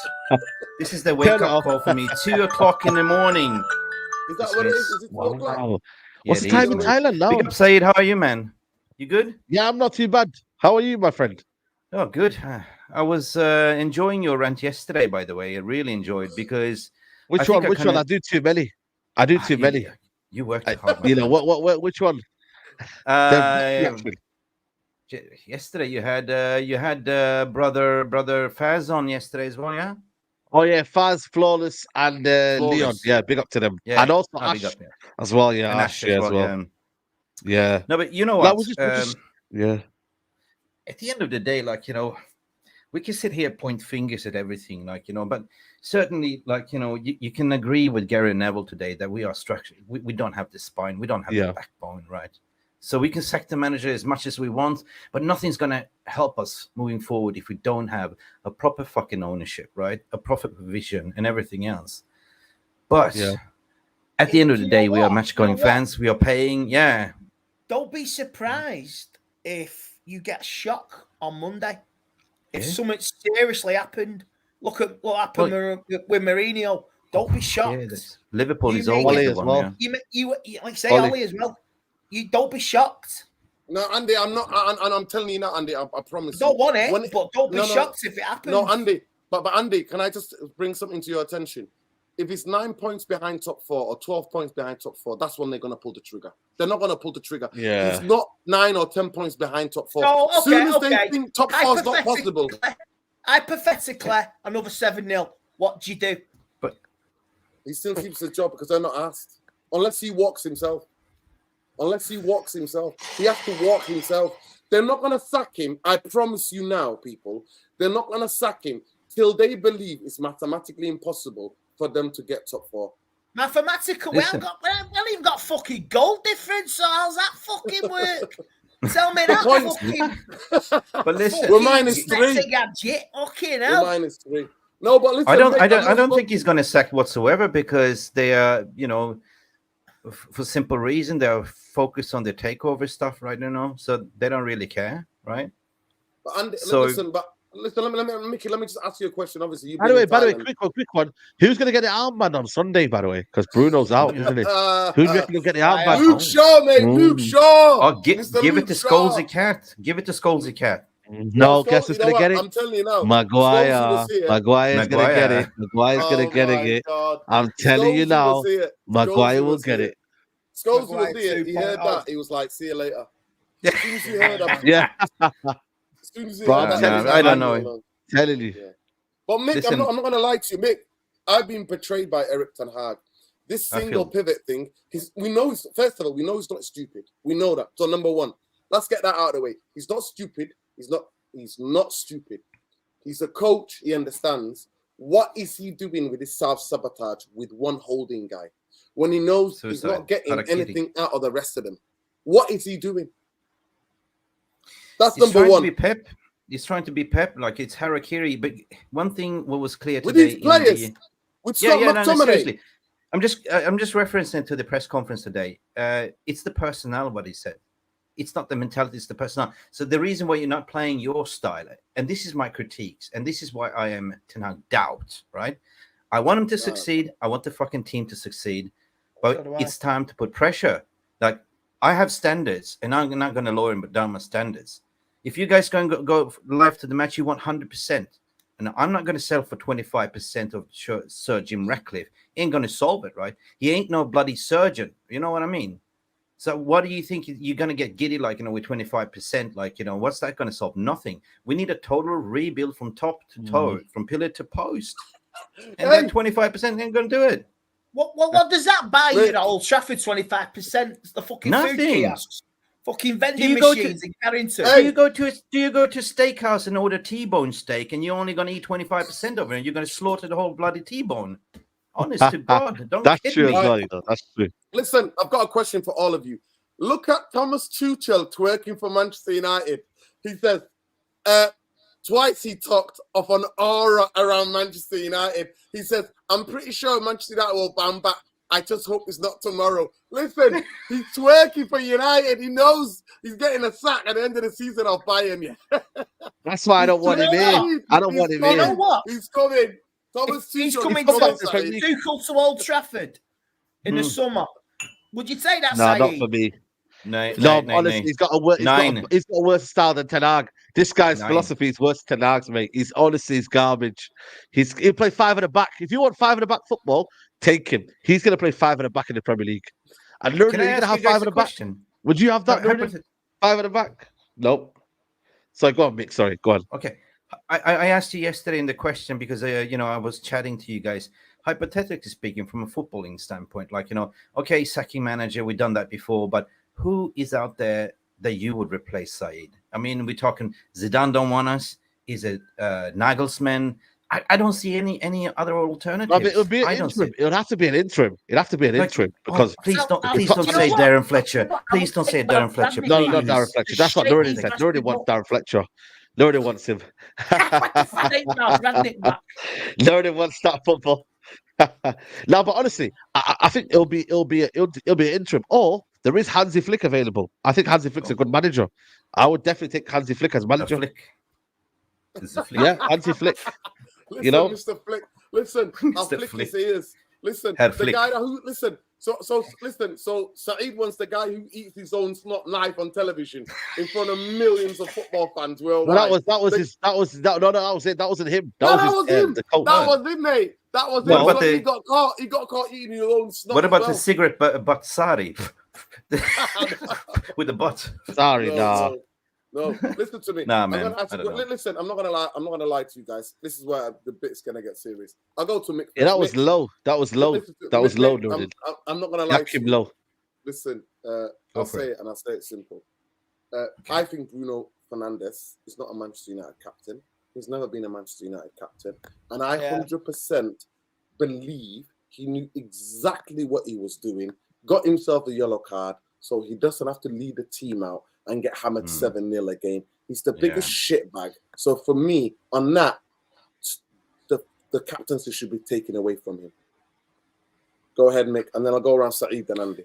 This is the wake-up call for me. 2:00 in the morning. Is that what it is? Is it 4 o'clock? Wow. What's the time in Thailand now? Big up, Saeed. How are you, man? You good? Yeah, I'm not too bad. How are you, my friend? Oh, good. I was enjoying your rant yesterday, by the way. I really enjoyed because which one? I do too many. I do too many. You worked hard. You know what? Which one? Yesterday you had brother Faz on yesterday as well, yeah. Oh yeah, Faz, Flawless, and Leon. Yeah, big up to them. Yeah, and also Ash as well. Yeah, and Ash as well. Yeah. No, but you know what? Yeah. At the end of the day, like, you know, we can sit here point fingers at everything, like, you know, but certainly, like, you know, you can agree with Gary Neville today that we are structured. We don't have the spine, we don't have the backbone, right? So we can sack the manager as much as we want, but nothing's going to help us moving forward if we don't have a proper fucking ownership, right? A proper vision and everything else. But at the end of the day, we are match-going fans. We are paying, Don't be surprised if you get shock on Monday. If something seriously happened. Look at what happened with Mourinho. Don't be shocked. Liverpool is always the one. You like say Ollie as well. You don't be shocked. No, Andy, I'm not, and I'm telling you now, Andy, I promise. Don't want it, but don't be shocked if it happens. No, Andy, but Andy, can I just bring something to your attention? If it's 9 points behind top 4 or 12 points behind top 4, that's when they're going to pull the trigger. They're not going to pull the trigger. Yeah. It's not 9 or 10 points behind top 4. No, as soon as they think top 4 is not possible. Hypothetically, another 7-0. What do you do? But he still keeps the job because they're not asked. Unless he walks himself. He has to walk himself. They're not going to sack him. I promise you now, people. They're not going to sack him till they believe it's mathematically impossible for them to get top 4. Mathematical? We haven't even got fucking goal difference. So how's that fucking work? Tell me that fucking. But listen, We're minus three. Gadget. Okay, We're now. minus three. No, but listen, I Mick, don't think he's going to sack whatsoever because they are, for simple reason they are focused on the takeover stuff right now, so they don't really care, right? But So- listen, Mickey, let me just ask you a question. Obviously, By the way, quick one. Who's going to get the armband on Sunday, by the way? Because Bruno's out, isn't he? Who do you reckon will get the armband? Luke Shaw, mate. Luke Shaw. Oh, give it to Scholesy Cat. Give it to Scholesy Cat. No, guess who's going to get it? I'm telling you now. Maguire. Maguire's going to get it. Maguire's going to get it. I'm telling you now. Maguire will get it. Scholes was here. He heard that. He was like, see you later. As soon as he heard that. Yeah. As soon as he Bro, heard that. I don't know. Telling you. Yeah. But Mick, Listen, I'm not going to lie to you, Mick. I've been betrayed by Eric Ten Hag. This single pivot thing, we know, first of all, we know he's not stupid. We know that. So number one, let's get that out of the way. He's not stupid. He's not stupid. He's a coach. He understands. What is he doing with this self-sabotage with one holding guy when he knows he's not getting anything out of the rest of them? What is he doing? That's number one. He's trying to be Pep, like it's harakiri. But one thing what was clear with today these players, with Scott McTominay. Seriously. I'm just referencing to the press conference today. It's the personnel, what he said. It's not the mentality, it's the personnel. So the reason why you're not playing your style, and this is my critiques, and this is why I am Ten Hag doubt, right? I want him to succeed. I want the fucking team to succeed. But it's time to put pressure. Like, I have standards, and I'm not going to lower down my standards. If you guys go live to the match, you want 100%. And I'm not going to sell for 25% of Sir Jim Ratcliffe. He ain't going to solve it, right? He ain't no bloody surgeon. You know what I mean? So what do you think you're going to get giddy, like, with 25%? Like, what's that going to solve? Nothing. We need a total rebuild from top to toe, from pillar to post. And then 25% ain't going to do it. What does that buy you at Old Trafford? 25%? It's the fucking Nothing. food kiosks, fucking vending machines in Carrington. Do you go to a steakhouse and order T-bone steak, and you're only going to eat 25% of it, and you're going to slaughter the whole bloody T-bone? Honest to God, don't That's kid true me. as well, though. That's true. Listen, I've got a question for all of you. Look at Thomas Tuchel twerking for Manchester United. He says, twice he talked of an aura around Manchester United. He says, I'm pretty sure Manchester United will bounce back. I just hope it's not tomorrow. Listen, he's twerking for United. He knows he's getting a sack at the end of the season of Bayern. Yeah. That's why I don't want him in. I don't want him in. You know what? He's coming. Thomas He's Tuchel, coming Tuchel to Old Trafford in the summer. Would you say that, No, Saeed? not for me. No, Honestly, he's got a worse style than Ten Hag. This guy's philosophy is worse than Ten Hag's, mate. He's garbage. He'll play five at the back. If you want five at the back football, take him. He's going to play five at the back in the Premier League. And Lurden, you're going to have five at the back. Would you have that, Lurden? Five at the back? Nope. So go on, Mick. Sorry, go on. Okay. I asked you yesterday in the question because I was chatting to you guys. Hypothetically speaking, from a footballing standpoint, okay, sacking manager, we've done that before, but who is out there that you would replace Saeed? I mean, we're talking Zidane don't want us. Is it Nagelsmann? I don't see any other alternatives. No, but it'll be an interim. It'll have to be an interim. It'll have to be an interim because please don't say Darren Fletcher. Please don't say Darren Fletcher. No, not Darren Fletcher. That's what Lurden said. Lurden wants Darren Fletcher. Lurden wants him. Lurden wants that football. No, but honestly, I think it'll be an interim. Or there is Hansi Flick available. I think Hansi Flick's a good manager. I would definitely take Hansi Flick as manager. Yeah, Hansi Flick. Listen, Mr. Flick. Listen, I'll flick his ears. Listen, the guy who listen. So listen. So Saeed wants the guy who eats his own snot knife on television in front of millions of football fans. Well, that was it. That wasn't him. That was him. That was him, mate. That was him. He got caught. He got caught eating his own snot. What about the cigarette butt Sari with the butt? Sorry, No, listen to me. Nah, man. Listen, I'm not gonna lie. I'm not gonna lie to you guys. This is where the bit's gonna get serious. I'll go to Mick. Yeah, that was low. That was low. That was low, Lurden. I'm not gonna lie to you. Low. Listen, I'll say it, and I'll say it simple. I think Bruno Fernandes is not a Manchester United captain. He's never been a Manchester United captain, and I 100% believe he knew exactly what he was doing. Got himself a yellow card, so he doesn't have to lead the team out. and get hammered 7-0 again. He's the biggest shitbag. So for me, on that, the captaincy should be taken away from him. Go ahead, Mick, and then I'll go around Saeed and Andy.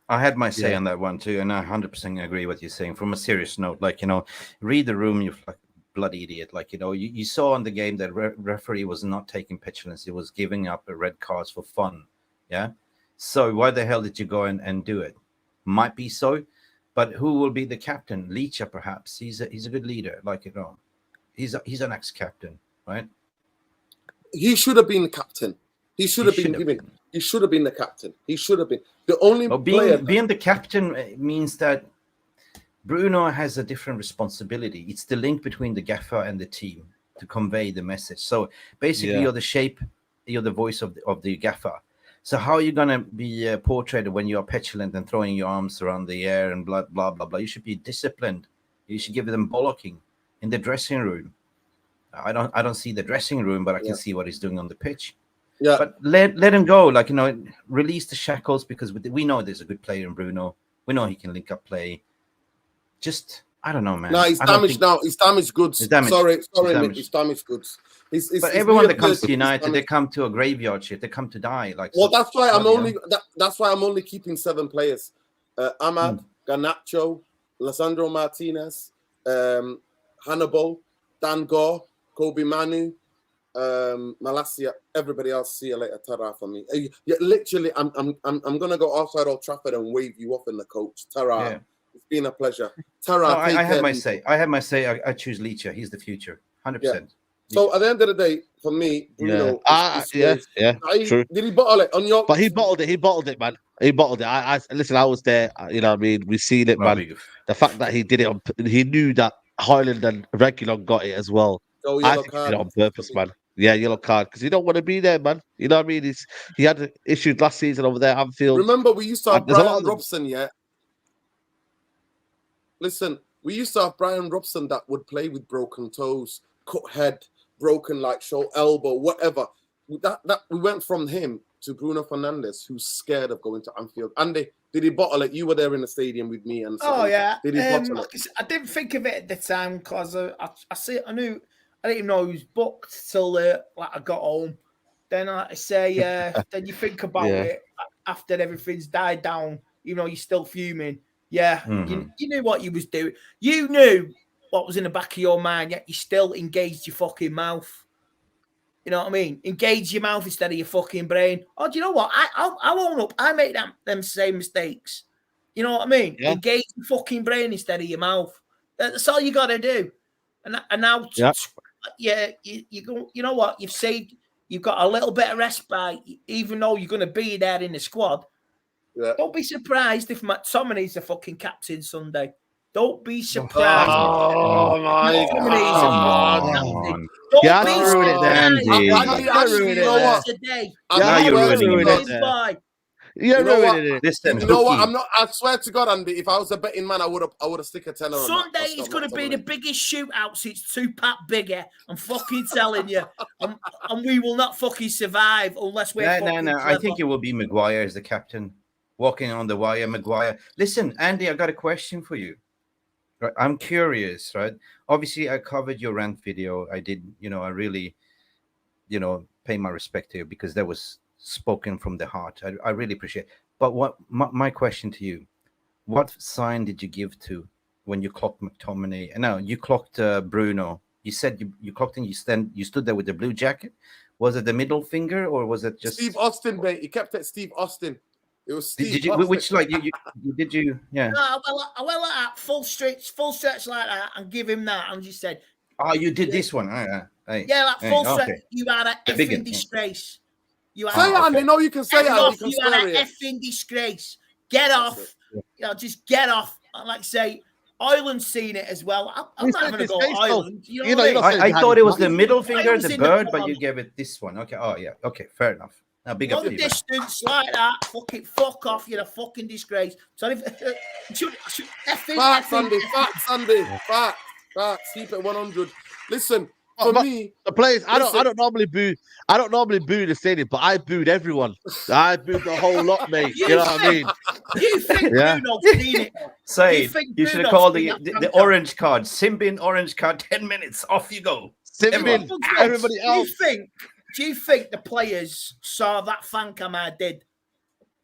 I had my say on that one too, and I 100% agree with what you're saying. From a serious note, like, you know, read the room, you bloody idiot. Like, you know, you saw on the game that referee was not taking petulance. He was giving up red cards for fun. Yeah. So why the hell did you go and do it? Might be so, but who will be the captain? Licha, perhaps. He's a good leader. Like, you know, he's an ex-captain, right? He should have been the captain. He should have been given. He should have been the captain. He should have been the only player. Being the captain means that Bruno has a different responsibility. It's the link between the gaffer and the team to convey the message. So basically, you're the shape, you're the voice of the gaffer. So how are you gonna be portrayed when you are petulant and throwing your arms around the air and blah blah blah blah? You should be disciplined. You should give them bollocking in the dressing room. I don't see the dressing room, but I can see what he's doing on the pitch. Yeah, but let him go. Like, you know, release the shackles, because we know there's a good player in Bruno. We know he can link up play. Just, I don't know, man. No, he's damaged now. He's damaged goods. Sorry, he's damaged goods. But everyone that comes to United, they come to a graveyard shit. They come to die. Like, well, that's why I'm only keeping 7 players: Ahmad, Garnacho, Lisandro Martinez, Hannibal, Dan Gore, Kobe Manu, Malacia. Everybody else, see you later. Tara for me. Literally, I'm gonna go outside Old Trafford and wave you off in the coach. Tara. Yeah. It's been a pleasure. Tara, no, I have my say. I choose Licha. He's the future. 100%. Yeah. So at the end of the day, for me, Bruno, true. Did he bottle it on your? But he bottled it, man. He bottled it. I listen. I was there. You know what I mean? We've seen it, man. The fact that he did it he knew that Highland and Regulon got it as well. Oh, I think he did it on purpose, man. Yeah, yellow card, because you don't want to be there, man. You know what I mean? He had issues last season over there, Anfield. Remember, we used to have Brian Robson, yeah. Listen, we used to have Brian Robson that would play with broken toes, cut head, broken like shoulder, elbow, whatever. That we went from him to Bruno Fernandes, who's scared of going to Anfield. Andy, did he bottle it? You were there in the stadium with me, and yeah. Did he bottle it? I didn't think of it at the time because I didn't even know he was booked till I got home. Then I say, then you think about it after everything's died down. You know, you're still fuming. Yeah, you knew what you was doing. You knew what was in the back of your mind, yet you still engaged your fucking mouth. You know what I mean? Engage your mouth instead of your fucking brain. Oh, do you know what? I own up. I make them same mistakes. You know what I mean? Yeah. Engage your fucking brain instead of your mouth. That's all you got to do. And now, you know what? You've got a little bit of respite, even though you're going to be there in the squad. Yeah. Don't be surprised if McTominay's the fucking captain Sunday. Don't be surprised. Oh my God! Don't be surprised. You know what? I swear to God, Andy, if I was a betting man, I would have stick a tenner on Sunday is going to be the biggest shootout since Tupac Bigger. I'm fucking telling you. And we will not fucking survive unless we're fucking clever. I think it will be Maguire as the captain. Walking on the wire, Maguire. Listen, Andy, I got a question for you. Right, I'm curious, right? Obviously, I covered your rant video. I did, I really, pay my respect to you because that was spoken from the heart. I really appreciate it. But what my question to you, what sign did you give to when you clocked McTominay? No, you clocked Bruno. You said you clocked him. You stood there with the blue jacket. Was it the middle finger or was it just Steve Austin, mate? He kept it Steve Austin. It was Steve. Did you? Which like you did you? Yeah. No, I went like that, full stretch like that, and give him that, and just said, "Oh, you did this one." Like full stretch. Okay. You are an effing disgrace. You are. Say it, Andy. No, you can say it. You are an effing disgrace. Get off. Just get off. Like I say, Ireland's seen it as well. I'm not going to go Ireland. I thought it was the middle finger, the bird, but you gave it this one. Okay. Oh yeah. Okay. Fair enough. Now, big up distance like that. Fuck off. You're a fucking disgrace. So Facts, Andy. Facts. Keep it 100. Listen, for But me, the players, I listen. don't normally boo. I don't normally boo the stadium, but I booed everyone. I booed the whole lot, mate. You know what I mean? You think Yeah. Bruno's seen it? Say, think you should have Bruno's called seen the that orange card. Simbin orange card, 10 minutes. Off you go. Simbin, everybody else. Do you think the players saw that fan cam I did?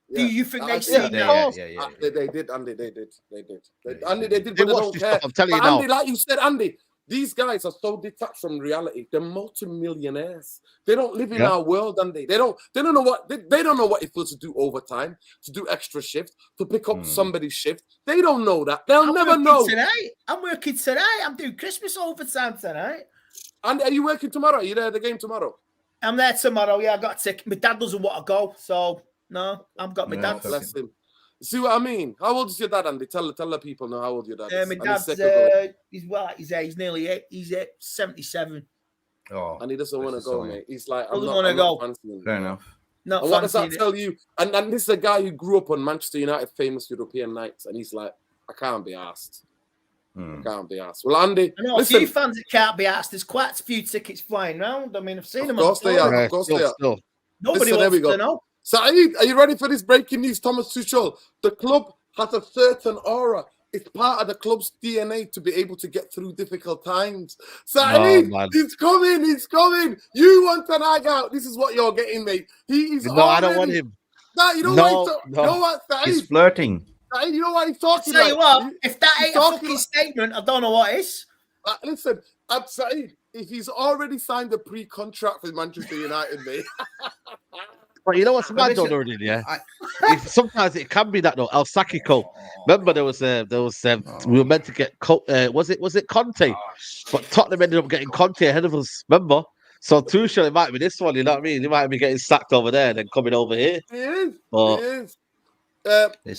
Yeah. Do you think they Yeah, seen that? They did, Andy. They did. Andy, they did, They but they watch don't this care. stuff, I'm telling But you Andy, now. like you said, Andy, these guys are so detached from reality. They're multimillionaires. They don't live in our world, Andy. They don't know what they don't know what it feels to do overtime, to do extra shift, to pick up somebody's shift. They don't know that. They'll never know. I'm working tonight. I'm doing Christmas overtime tonight. Andy, are you working tomorrow? Are you there at the game tomorrow? I'm there tomorrow. Yeah, I got a ticket. My dad doesn't want to go, so no, I've got my dad. Bless him. See what I mean? How old is your dad, Andy? Tell the people know how old your dad is. My dad's he's nearly 8. He's 77. Oh, and he doesn't want to go, mate. He's like, I'm doesn't not want to go. Fancying fair enough. Not and what does that tell you? And this is a guy who grew up on Manchester United famous European nights, and he's like, I can't be asked. I can't be asked. Well, Andy, I know listen, a few fans that can't be asked. There's quite a few tickets flying around. I mean, I've seen them. Of course they are. Of course they are. Nobody wants to know. Saeed, are you ready for this breaking news, Thomas Tuchel? The club has a certain aura. It's part of the club's DNA to be able to get through difficult times. Saeed, he's coming. He's coming. You want to nag out. This is what you're getting, mate. He is No, I don't want him. No, you know what, Saeed? He's flirting. Saeed, you know what he's talking about? Tell you what, if that ain't a fucking about... statement, I don't know what is. Listen, Saeed, if he's already signed a pre-contract with Manchester United, mate. But you know what's mad though, Nordin, yeah? Sometimes it can be that though. El Sakiko. Remember there was we were meant to get was it Conte? But Tottenham ended up getting Conte ahead of us, remember? So Tuchel, it might be this one, you know what I mean? He might be getting sacked over there and then coming over here. He is. But, he is.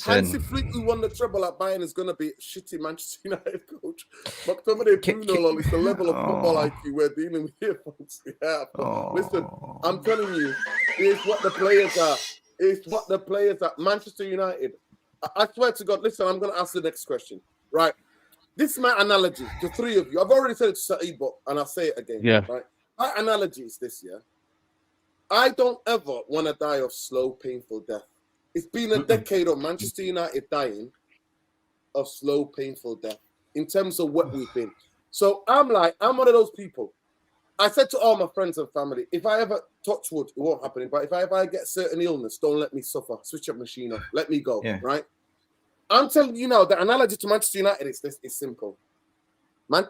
Hansi Flick, who won the treble at Bayern, is going to be a shitty Manchester United coach. McTominay, Bruno, it's the level of football IQ we're dealing with here, folks. Yeah, listen, I'm telling you, it's what the players are. It's what the players are. Manchester United. I swear to God, listen, I'm going to ask the next question. Right. This is my analogy to three of you. I've already said it to Saeed, but and I'll say it again. Yeah. Right. My analogy is this, yeah. I don't ever want to die of slow, painful death. It's been a decade of Manchester United dying of slow, painful death in terms of what we've been. So I'm one of those people. I said to all my friends and family, if I ever touch wood, it won't happen. But if I get certain illness, don't let me suffer. Switch up machine off. Let me go. Yeah. Right? I'm telling you now, the analogy to Manchester United is this: it's simple. Man,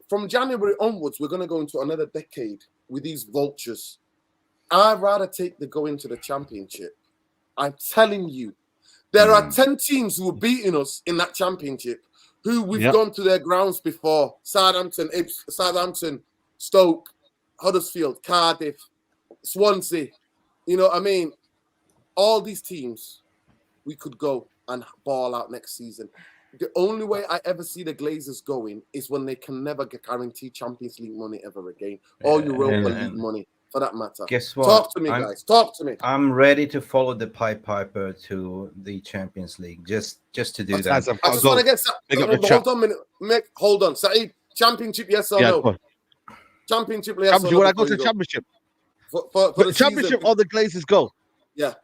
from January onwards, we're going to go into another decade with these vultures. I'd rather take the go into the championship. I'm telling you, there are 10 teams who are beating us in that championship who we've gone to their grounds before. Southampton, Stoke, Huddersfield, Cardiff, Swansea. You know what I mean? All these teams, we could go and ball out next season. The only way I ever see the Glazers going is when they can never guarantee Champions League money ever again, or Europa League money, for that matter. Guess what? Talk to me, guys. Talk to me. I'm ready to follow the Pied Piper to the Champions League, just to do that. I just want to get hold on a minute. Hold on. Saeed, Championship, yes or no? Championship, yes or no? You want to go to the Championship? For the Championship season. or the Glazers go? Yeah.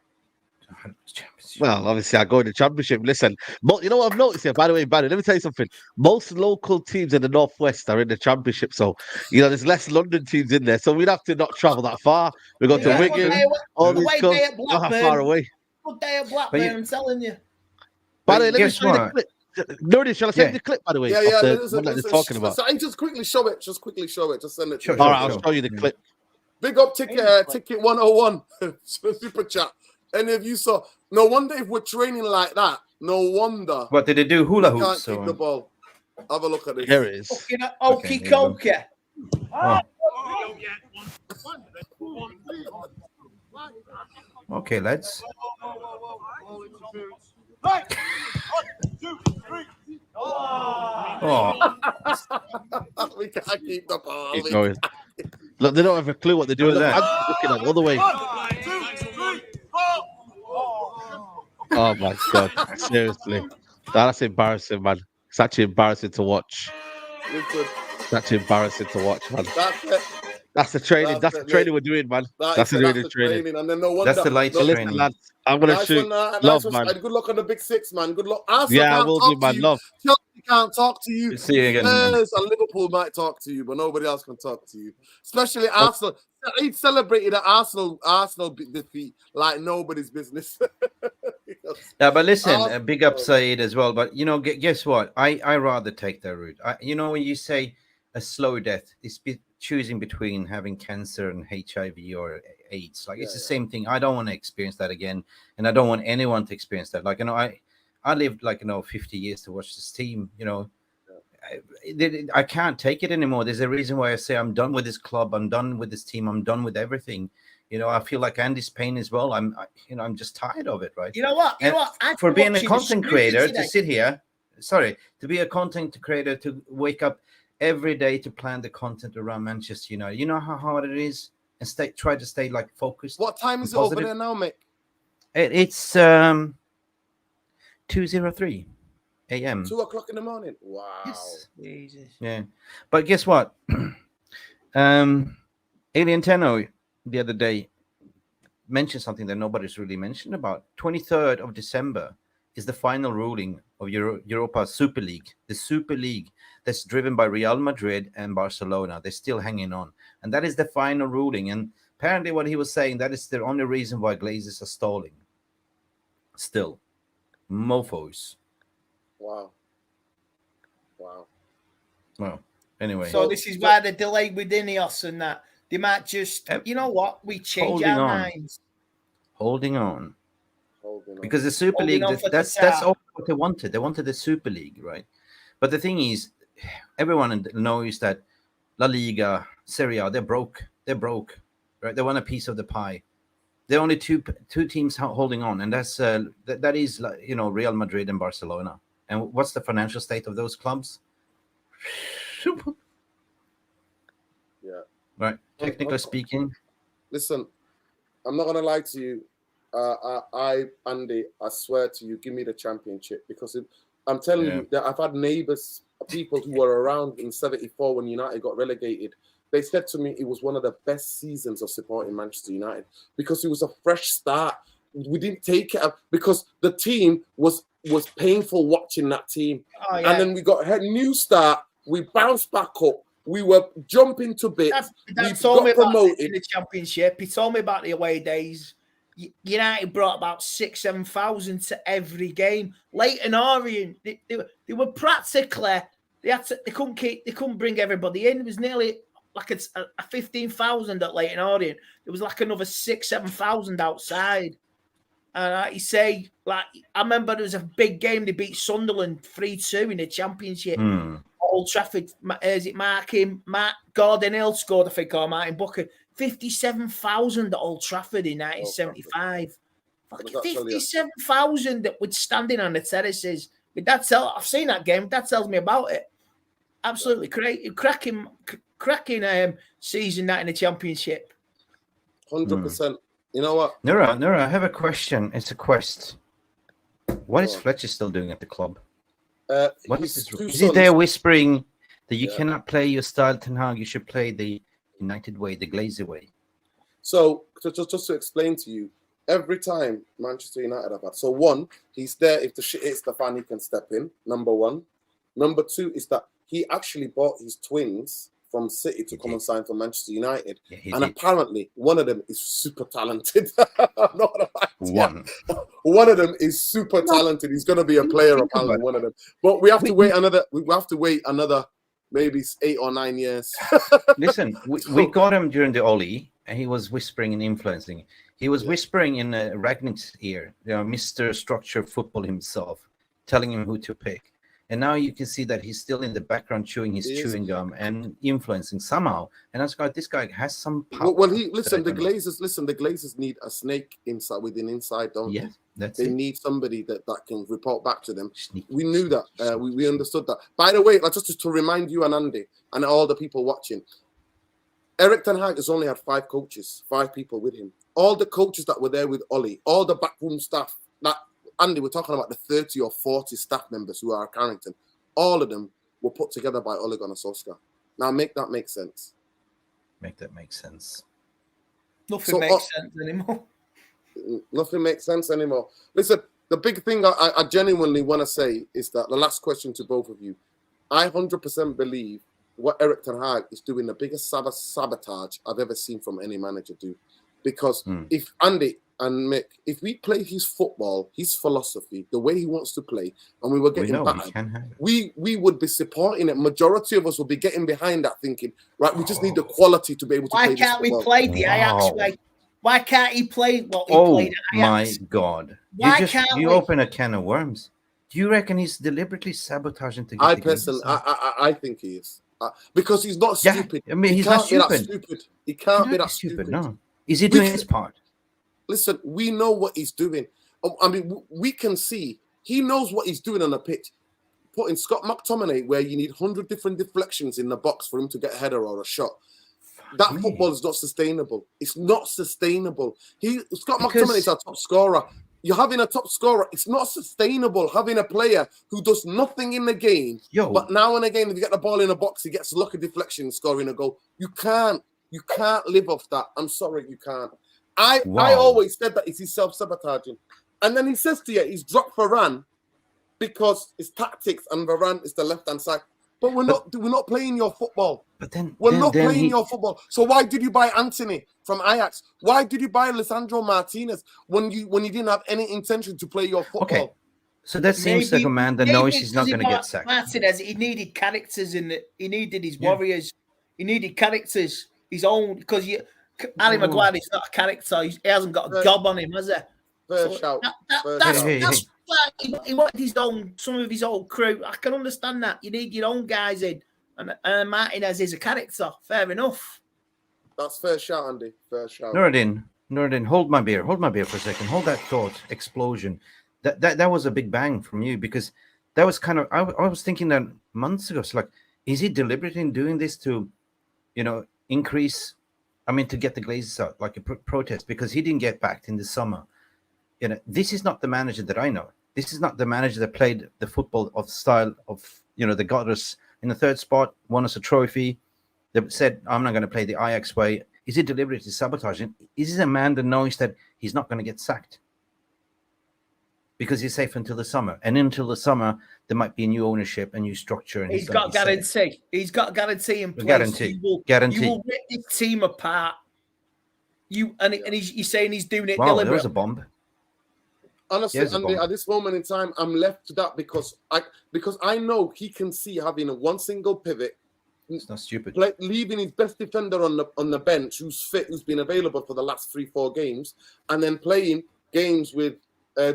Well, obviously, I go in the Championship. Listen, you know what I've noticed here, by the way, let me tell you something. Most local teams in the Northwest are in the Championship, so there's less London teams in there, so we'd have to not travel that far. We go to Wigan, all these clubs, not how far away. Good day at Blackburn, I'm telling you. By the way, let me show you the clip. Nordin, shall I send the clip, by the way? Yeah. They're talking about. So I just quickly show it. Just send it. All right, I'll show you the clip. Big up ticket 101 super chat. Any of you saw? No wonder if we're training like that. No wonder. What did they do? Hula hoops? Can't keep the ball. Have a look at this. Here it is. Okie dokie. Okay, lads. We can't keep the ball. Keep going. Look, they don't have a clue what they're doing. I'm just looking at the other way. Oh my God! Seriously, that's embarrassing, man. It's actually embarrassing to watch. Listen, It's actually embarrassing to watch, man. That's it. That's the training. That's the it, training mate. we're doing, man. That's the training. training. And then no wonder. That's the light no, training. Listen, lads, I'm gonna Nice shoot. one, Love, nice man. one. Good luck on the big six, man. Good luck. Arsenal Yeah, I can't will talk do, to man. you. Love. Chelsea can't talk to you. See you again. Spurs and Liverpool might talk to you, but nobody else can talk to you. Especially Arsenal. He celebrated an Arsenal defeat like nobody's business. Yeah, but listen, big up Said as well. But guess what? I rather take that route. When you say a slow death, it's choosing between having cancer and HIV or AIDS. Like it's the same thing. I don't want to experience that again, and I don't want anyone to experience that. Like I lived 50 years to watch this team. I can't take it anymore. There's a reason why I say I'm done with this club. I'm done with this team. I'm done with everything. I feel like Andy's pain as well. I'm just tired of it, right? You know what? For being a content creator to sit here, to be a content creator, to wake up every day to plan the content around Manchester United. You know how hard it is, and try to stay focused. What time is it over there now, mate? It's 2:03 a.m. 2 o'clock in the morning. Wow. Yes. Jesus. Yeah, but guess what? Alien Tenno the other day mentioned something that nobody's really mentioned about. 23rd of December is the final ruling of Europa Super League, the Super League that's driven by Real Madrid and Barcelona. They're still hanging on, and that is the final ruling. And apparently, what he was saying, that is the only reason why Glazers are stalling. Still, mofos. Wow. Well, anyway. So this is why the delay with Ineos and that. They might just, you know what? We change our minds. Holding on. Because the Super League, that's all what they wanted. They wanted the Super League, right? But the thing is, everyone knows that La Liga, Serie A, they're broke. They're broke, right? They want a piece of the pie. There are only two teams holding on, and that is Real Madrid and Barcelona. And what's the financial state of those clubs? Yeah. Right. Technically speaking. Listen, I'm not gonna lie to you. Andy, I swear to you, give me the championship, because I'm telling you that I've had neighbours, people who were around in '74 when United got relegated. They said to me it was one of the best seasons of supporting Manchester United, because it was a fresh start. We didn't take it up because the team was painful watching that team. Oh, yeah. And then we got a new start. We bounced back up. We were jumping to bits. We got promoted in the championship. He told me about the away days. United brought about 6,000-7,000 to every game. Leighton Orient, they were practically they couldn't bring everybody in. It was nearly like a 15,000 at Leighton Orient. There was like another 6,000-7,000 outside. And I remember there was a big game. They beat Sunderland 3-2 in the championship. Old Trafford, Mark Gordon Hill scored, I think, or Martin Booker. 57,000 at Old Trafford in 1975. Fucking 57,000 that would standing on the terraces. I've seen that game. That tells me about it. Absolutely cracking season that in the championship. 100%. You know what? Nura, I have a question. It's a quest. What is Fletcher still doing at the club? What is he there whispering that you cannot play your style, Ten Hag? You should play the United way, the Glazer way. So just to explain to you, every time Manchester United have had, so one, he's there if the shit hits the fan, he can step in. Number one. Number two is that he actually bought his twins from City to come and sign for Manchester United. Yeah, and apparently one of them is super talented. I'm not gonna lie. One of them is super talented. He's gonna be a player, apparently, one of them. But we have to wait another maybe 8 or 9 years. Listen, we got him during the Oli, and he was whispering and influencing. He was whispering in Ragnick's ear, Mr. Structure Football himself, telling him who to pick. And now you can see that he's still in the background chewing his chewing gum and influencing somehow. And I was like, this guy has some power. Well, the Glazers need a snake inside, don't they? They need somebody that can report back to them. We knew that. We understood that. By the way, just to remind you and Andy and all the people watching, Erik ten Hag has only had 5 coaches, 5 people with him. All the coaches that were there with Ollie, all the backroom staff, Andy, we're talking about the 30 or 40 staff members who are at Carrington. All of them were put together by Ole Gunnar Solskjaer. Now make that make sense. Make that make sense. Nothing makes sense anymore. Nothing makes sense anymore. Listen, the big thing I genuinely want to say is that the last question to both of you, I 100% believe what Erik ten Hag is doing the biggest sabotage I've ever seen from any manager do. Because if Andy and Mick, if we play his football, his philosophy, the way he wants to play, and we were getting battered, we would be supporting it. Majority of us will be getting behind that, thinking, right, we just need the quality to be able to play this football. Why can't we play the Ajax way? Why can't he play what he played at Ajax? My God. Why can't you open a can of worms. Do you reckon he's deliberately sabotaging to get I personally, I think he is. Because he's not stupid. I mean, he's not stupid. He can't be that stupid. No. Is he doing his part? Listen, we know what he's doing. I mean, we can see he knows what he's doing on the pitch. Putting Scott McTominay where you need 100 different deflections in the box for him to get a header or a shot. That football is not sustainable. It's not sustainable. Scott McTominay is our top scorer. You're having a top scorer. It's not sustainable having a player who does nothing in the game. But now and again, if you get the ball in a box, he gets lucky deflection, scoring a goal. You can't live off that. I'm sorry, you can't. I always said that it's his self-sabotaging. And then he says to you, he's dropped Varane because it's tactics and Varane is the left-hand side. But we're not playing your football. But then we're not playing your football. So why did you buy Anthony from Ajax? Why did you buy Lisandro Martinez when you didn't have any intention to play your football? Okay. So that seems like a man that knows he's not going to get sacked. Martinez, he needed characters he needed his warriors. He needed characters, his own, because Ali Maguire is not a character. He hasn't got a gob on him, has he? First shout. That's he wanted some of his old crew. I can understand that. You need your own guys in. And Martinez is a character. Fair enough. That's fair shout, Andy. Fair shout. Nuruddin, hold my beer. Hold my beer for a second. Hold that thought. Explosion. That was a big bang from you, because that was kind of, I was thinking that months ago. It's like, is he deliberately doing this to, increase, to get the Glazers out, like a protest, because he didn't get backed in the summer. This is not the manager that I know. This is not the manager that played the football of style of, that got us in the third spot, won us a trophy, that said, I'm not going to play the Ajax way. Is he deliberately sabotaging? Is he a man that knows that he's not going to get sacked? Because he's safe until the summer. And until the summer, there might be a new ownership, a new structure. And he's got guarantee. Safe. He's got guarantee in place. Guarantee. You will rip this team apart. He's saying he's doing it deliberately. There was a bomb. Honestly, Andy, at this moment in time, I'm left to that because I know he can see having one single pivot. It's not stupid. Leaving his best defender on the bench, who's fit, who's been available for the last 3-4 games, and then playing games with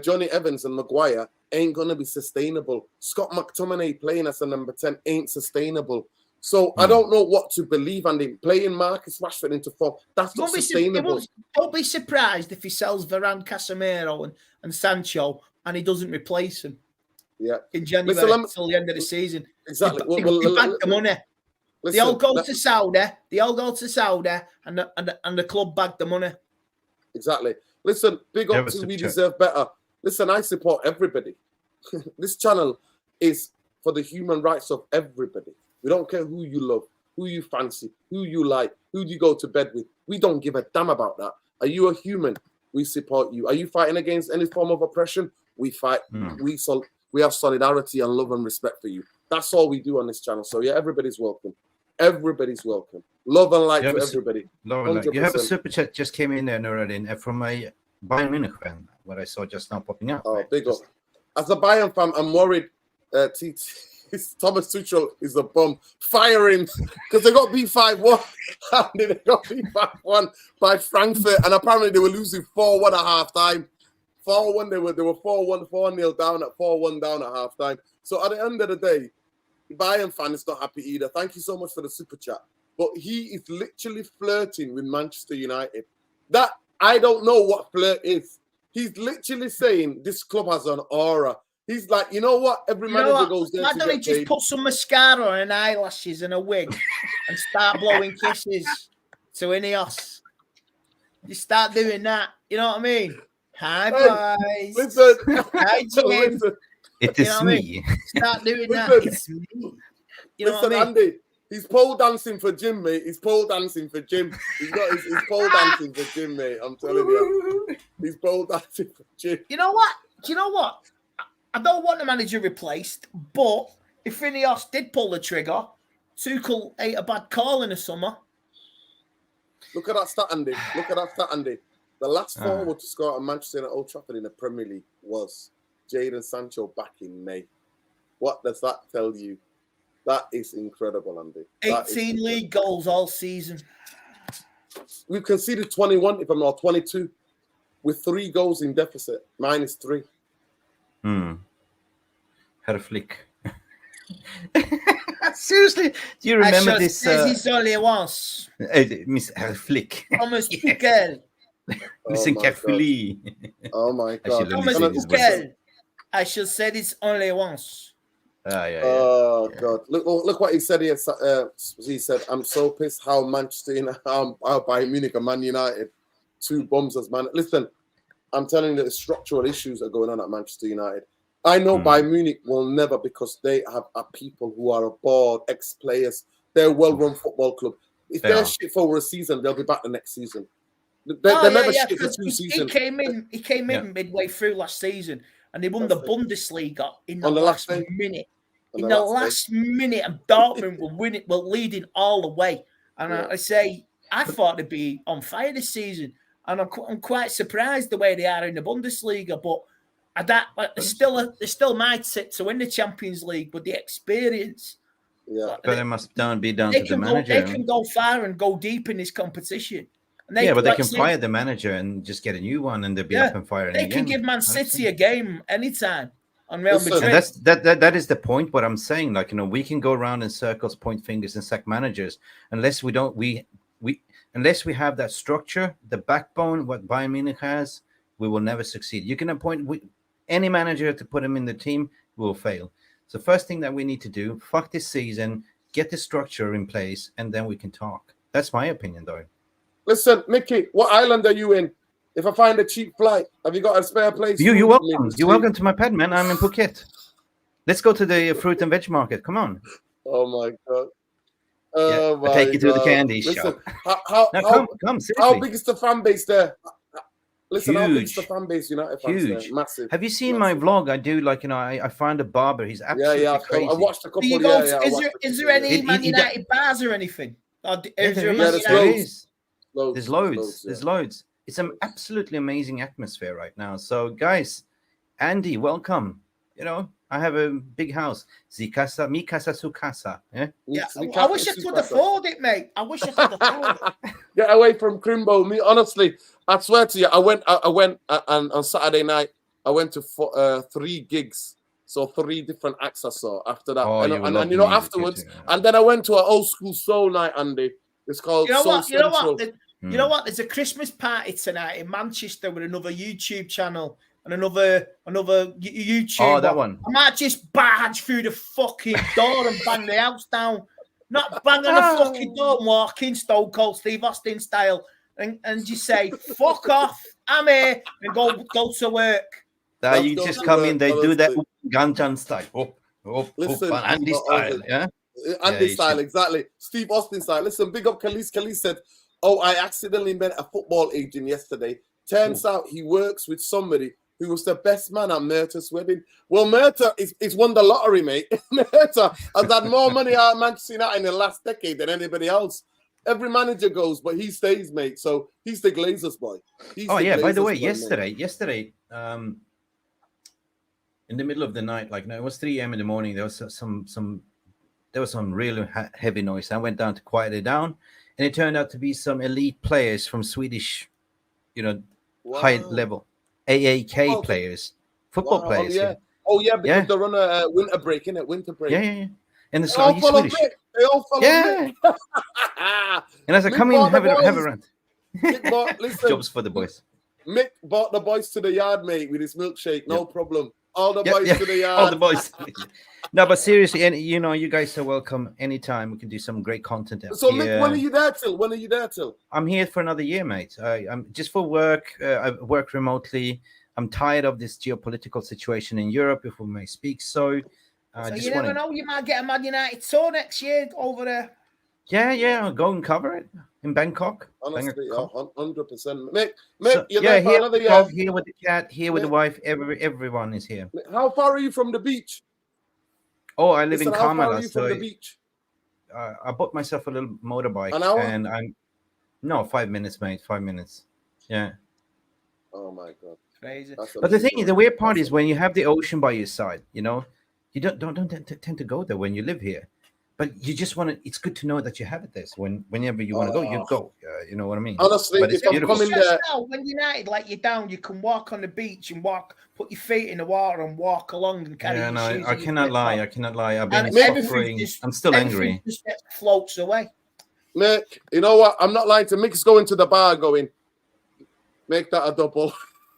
Johnny Evans and Maguire ain't gonna be sustainable. Scott McTominay playing as a number 10 ain't sustainable. So I don't know what to believe, Andy. Playing Marcus Rashford into form, that's not sustainable. Don't be surprised if he sells Varane, Casemiro, and Sancho, and he doesn't replace them. Yeah, in January until the end of the season. Exactly. He back the money. They all go to Saudi, and the club bagged the money. Exactly. Listen, big up to We Deserve Better. Listen, I support everybody. This channel is for the human rights of everybody. We don't care who you love, who you fancy, who you like, who you go to bed with. We don't give a damn about that. Are you a human? We support you. Are you fighting against any form of oppression? We fight. We have solidarity and love and respect for you. That's all we do on this channel. So yeah, everybody's welcome. Everybody's welcome. Love and light to everybody. You have a super chat just came in there, Nuruddin, from a Bayern Munich fan, what I saw just now popping up. Oh, big up. As a Bayern fan, I'm worried Thomas Tuchel is a bum. Firing because they got beat 5-1. They got beat 5-1 by Frankfurt, and apparently they were losing 4-1 at half time. 4-1, they were 4-1, 4-0 down at 4-1 down at half time. So at the end of the day, Bayern fan is not happy either. Thank you so much for the super chat. But he is literally flirting with Manchester United. That I don't know what flirt is. He's literally saying this club has an aura. He's like, you know what? Every manager goes there. Why don't he just put some mascara and eyelashes and a wig and start blowing kisses to Ineos? You start doing that. You know what I mean? Hi, boys. Listen. Hi, Jim. It is me. Start doing that. It's me. You know listen, what I mean? Andy, He's pole dancing for Jim, mate. He's pole dancing for Jim. He's got his pole dancing for Jim, mate. I'm telling you. He's pole dancing for Jim. You know what? Do you know what? I don't want the manager replaced, but if Ineos did pull the trigger, Tuchel ate a bad call in the summer. Look at that stat, Andy. Look at that stat, Andy. The last forward to score at Manchester United at Old Trafford in the Premier League was Jadon Sancho back in May. What does that tell you? That is incredible, Andy. 18 league goals all season. We've conceded 21, if I'm not 22, with 3 goals in deficit, -3. Herr Flick. Seriously, do you remember this? This only once. Miss Herr Flick. Thomas Tuchel. Listen carefully. Oh my God. Thomas Tuchel. I shall say this only once. Oh God! Look what he said here. He said, "I'm so pissed how Manchester United, how Bayern Munich and Man United, 2 bums as man." Listen, I'm telling you, the structural issues are going on at Manchester United. I know Bayern Munich will never, because they have people who are aboard, ex-players. They're a well-run football club. If they're shit for a season, they'll be back the next season. They're never shit for 2 seasons. He came in midway through last season, and they won the Bundesliga in the last minute. In the last minute, and Dortmund were leading all the way. And I thought they'd be on fire this season. And I'm quite surprised the way they are in the Bundesliga. But they still might sit to win the Champions League with the experience. Yeah, but it must be down to the manager. They can go far and go deep in this competition. But they can fire the manager and just get a new one, and they'll be up and firing again. They can give Man City a game anytime. On Real Madrid. And that is the point. What I'm saying, we can go around in circles, point fingers, and sack managers unless we have that structure, the backbone, what Bayern Munich has, we will never succeed. You can appoint any manager to put him in the team, will fail. So first thing that we need to do, fuck this season, get the structure in place, and then we can talk. That's my opinion, though. Listen, Mickey, what island are you in? If I find a cheap flight, have you got a spare place? You're welcome. You're welcome to my pad, man. I'm in Phuket. Let's go to the fruit and veg market. Come on. Oh my God. I'll take you to the candy shop. Come, seriously. How big is the fan base there? Listen, huge. How big is the fan base? United fans huge, there? Massive. Have you seen my vlog? I do I find a barber. He's absolutely crazy. I watched a couple. Is there any Man United bars or anything? There's loads. It's an absolutely amazing atmosphere right now. So, guys, Andy, welcome. I have a big house. Mi casa, su casa. Yeah, I wish I could afford it, mate. I wish I could afford it. Get away from Crimbo. Me, honestly, I swear to you, I went and on Saturday night, I went to 3 gigs. So 3 different acts I saw after that. Afterwards, and then I went to an old school soul night, Andy. It's called Soul Central. You know what? There's a Christmas party tonight in Manchester with another YouTube channel and another YouTube. Oh, that one. I might just barge through the fucking door and bang the house down. Not bang on the fucking door and walk in Stone Cold Steve Austin style and just say, fuck off, I'm here, and go to work. You just come in, they do that Ganjan style. Listen, Andy style, yeah? Andy style, exactly. Steve Austin style. Listen, big up Khalees. Khalees said, I accidentally met a football agent yesterday. Turns out he works with somebody who was the best man at Murta's wedding. Well, Murta is won the lottery, mate. Murta has had more money out of Manchester United in the last decade than anybody else. Every manager goes, but he stays, mate. So he's the Glazers boy. By the way, yesterday, in the middle of the night, it was 3 a.m. in the morning. There was some really heavy noise. I went down to quiet it down. And it turned out to be some elite players from Swedish, high level AAK players, football players. Because they're on a winter break, innit? Winter break. Yeah. And they all follow Swedish. They all follow me. And as I come in, have a rant. Listen, jobs for the boys. Mick brought the boys to the yard, mate, with his milkshake. No problem. All the boys to the yard. All the boys. No, but seriously, and you guys are welcome anytime. We can do some great content out so, here. Mick, when are you there till? I'm here for another year, mate. I'm just for work. I work remotely. I'm tired of this geopolitical situation in Europe, if we may speak so. You never know. You might get a Man United tour next year over there. Yeah, I'll go and cover it in Bangkok. Honestly, Bangkok. 100%. Mate, So, you're yeah, there for here another with the year. dog, here with the cat, here with the wife. Everyone is here. How far are you from the beach? Oh, I live Listen, in how far are Kamala, you so from the beach? I bought myself a little motorbike, An hour? and I'm 5 minutes, mate. 5 minutes. Yeah. Oh my God. Crazy. But the thing is, the weird part That's is when you have the ocean by your side, you know, you don't tend to go there when you live here. But you just want to. It's good to know that you have it there. So whenever you want to go, you go. You know what I mean? Honestly, but it's if I'm beautiful. coming there, now, when United let you down, you can walk on the beach and put your feet in the water and walk along and carry Yeah, your no, shoes. I and your cannot lie. flip-flop. I cannot lie. I've And been everything suffering. just- I'm still everything angry. just floats away. Mick, you know what? I'm not lying to Mick's going to the bar going, make that a double.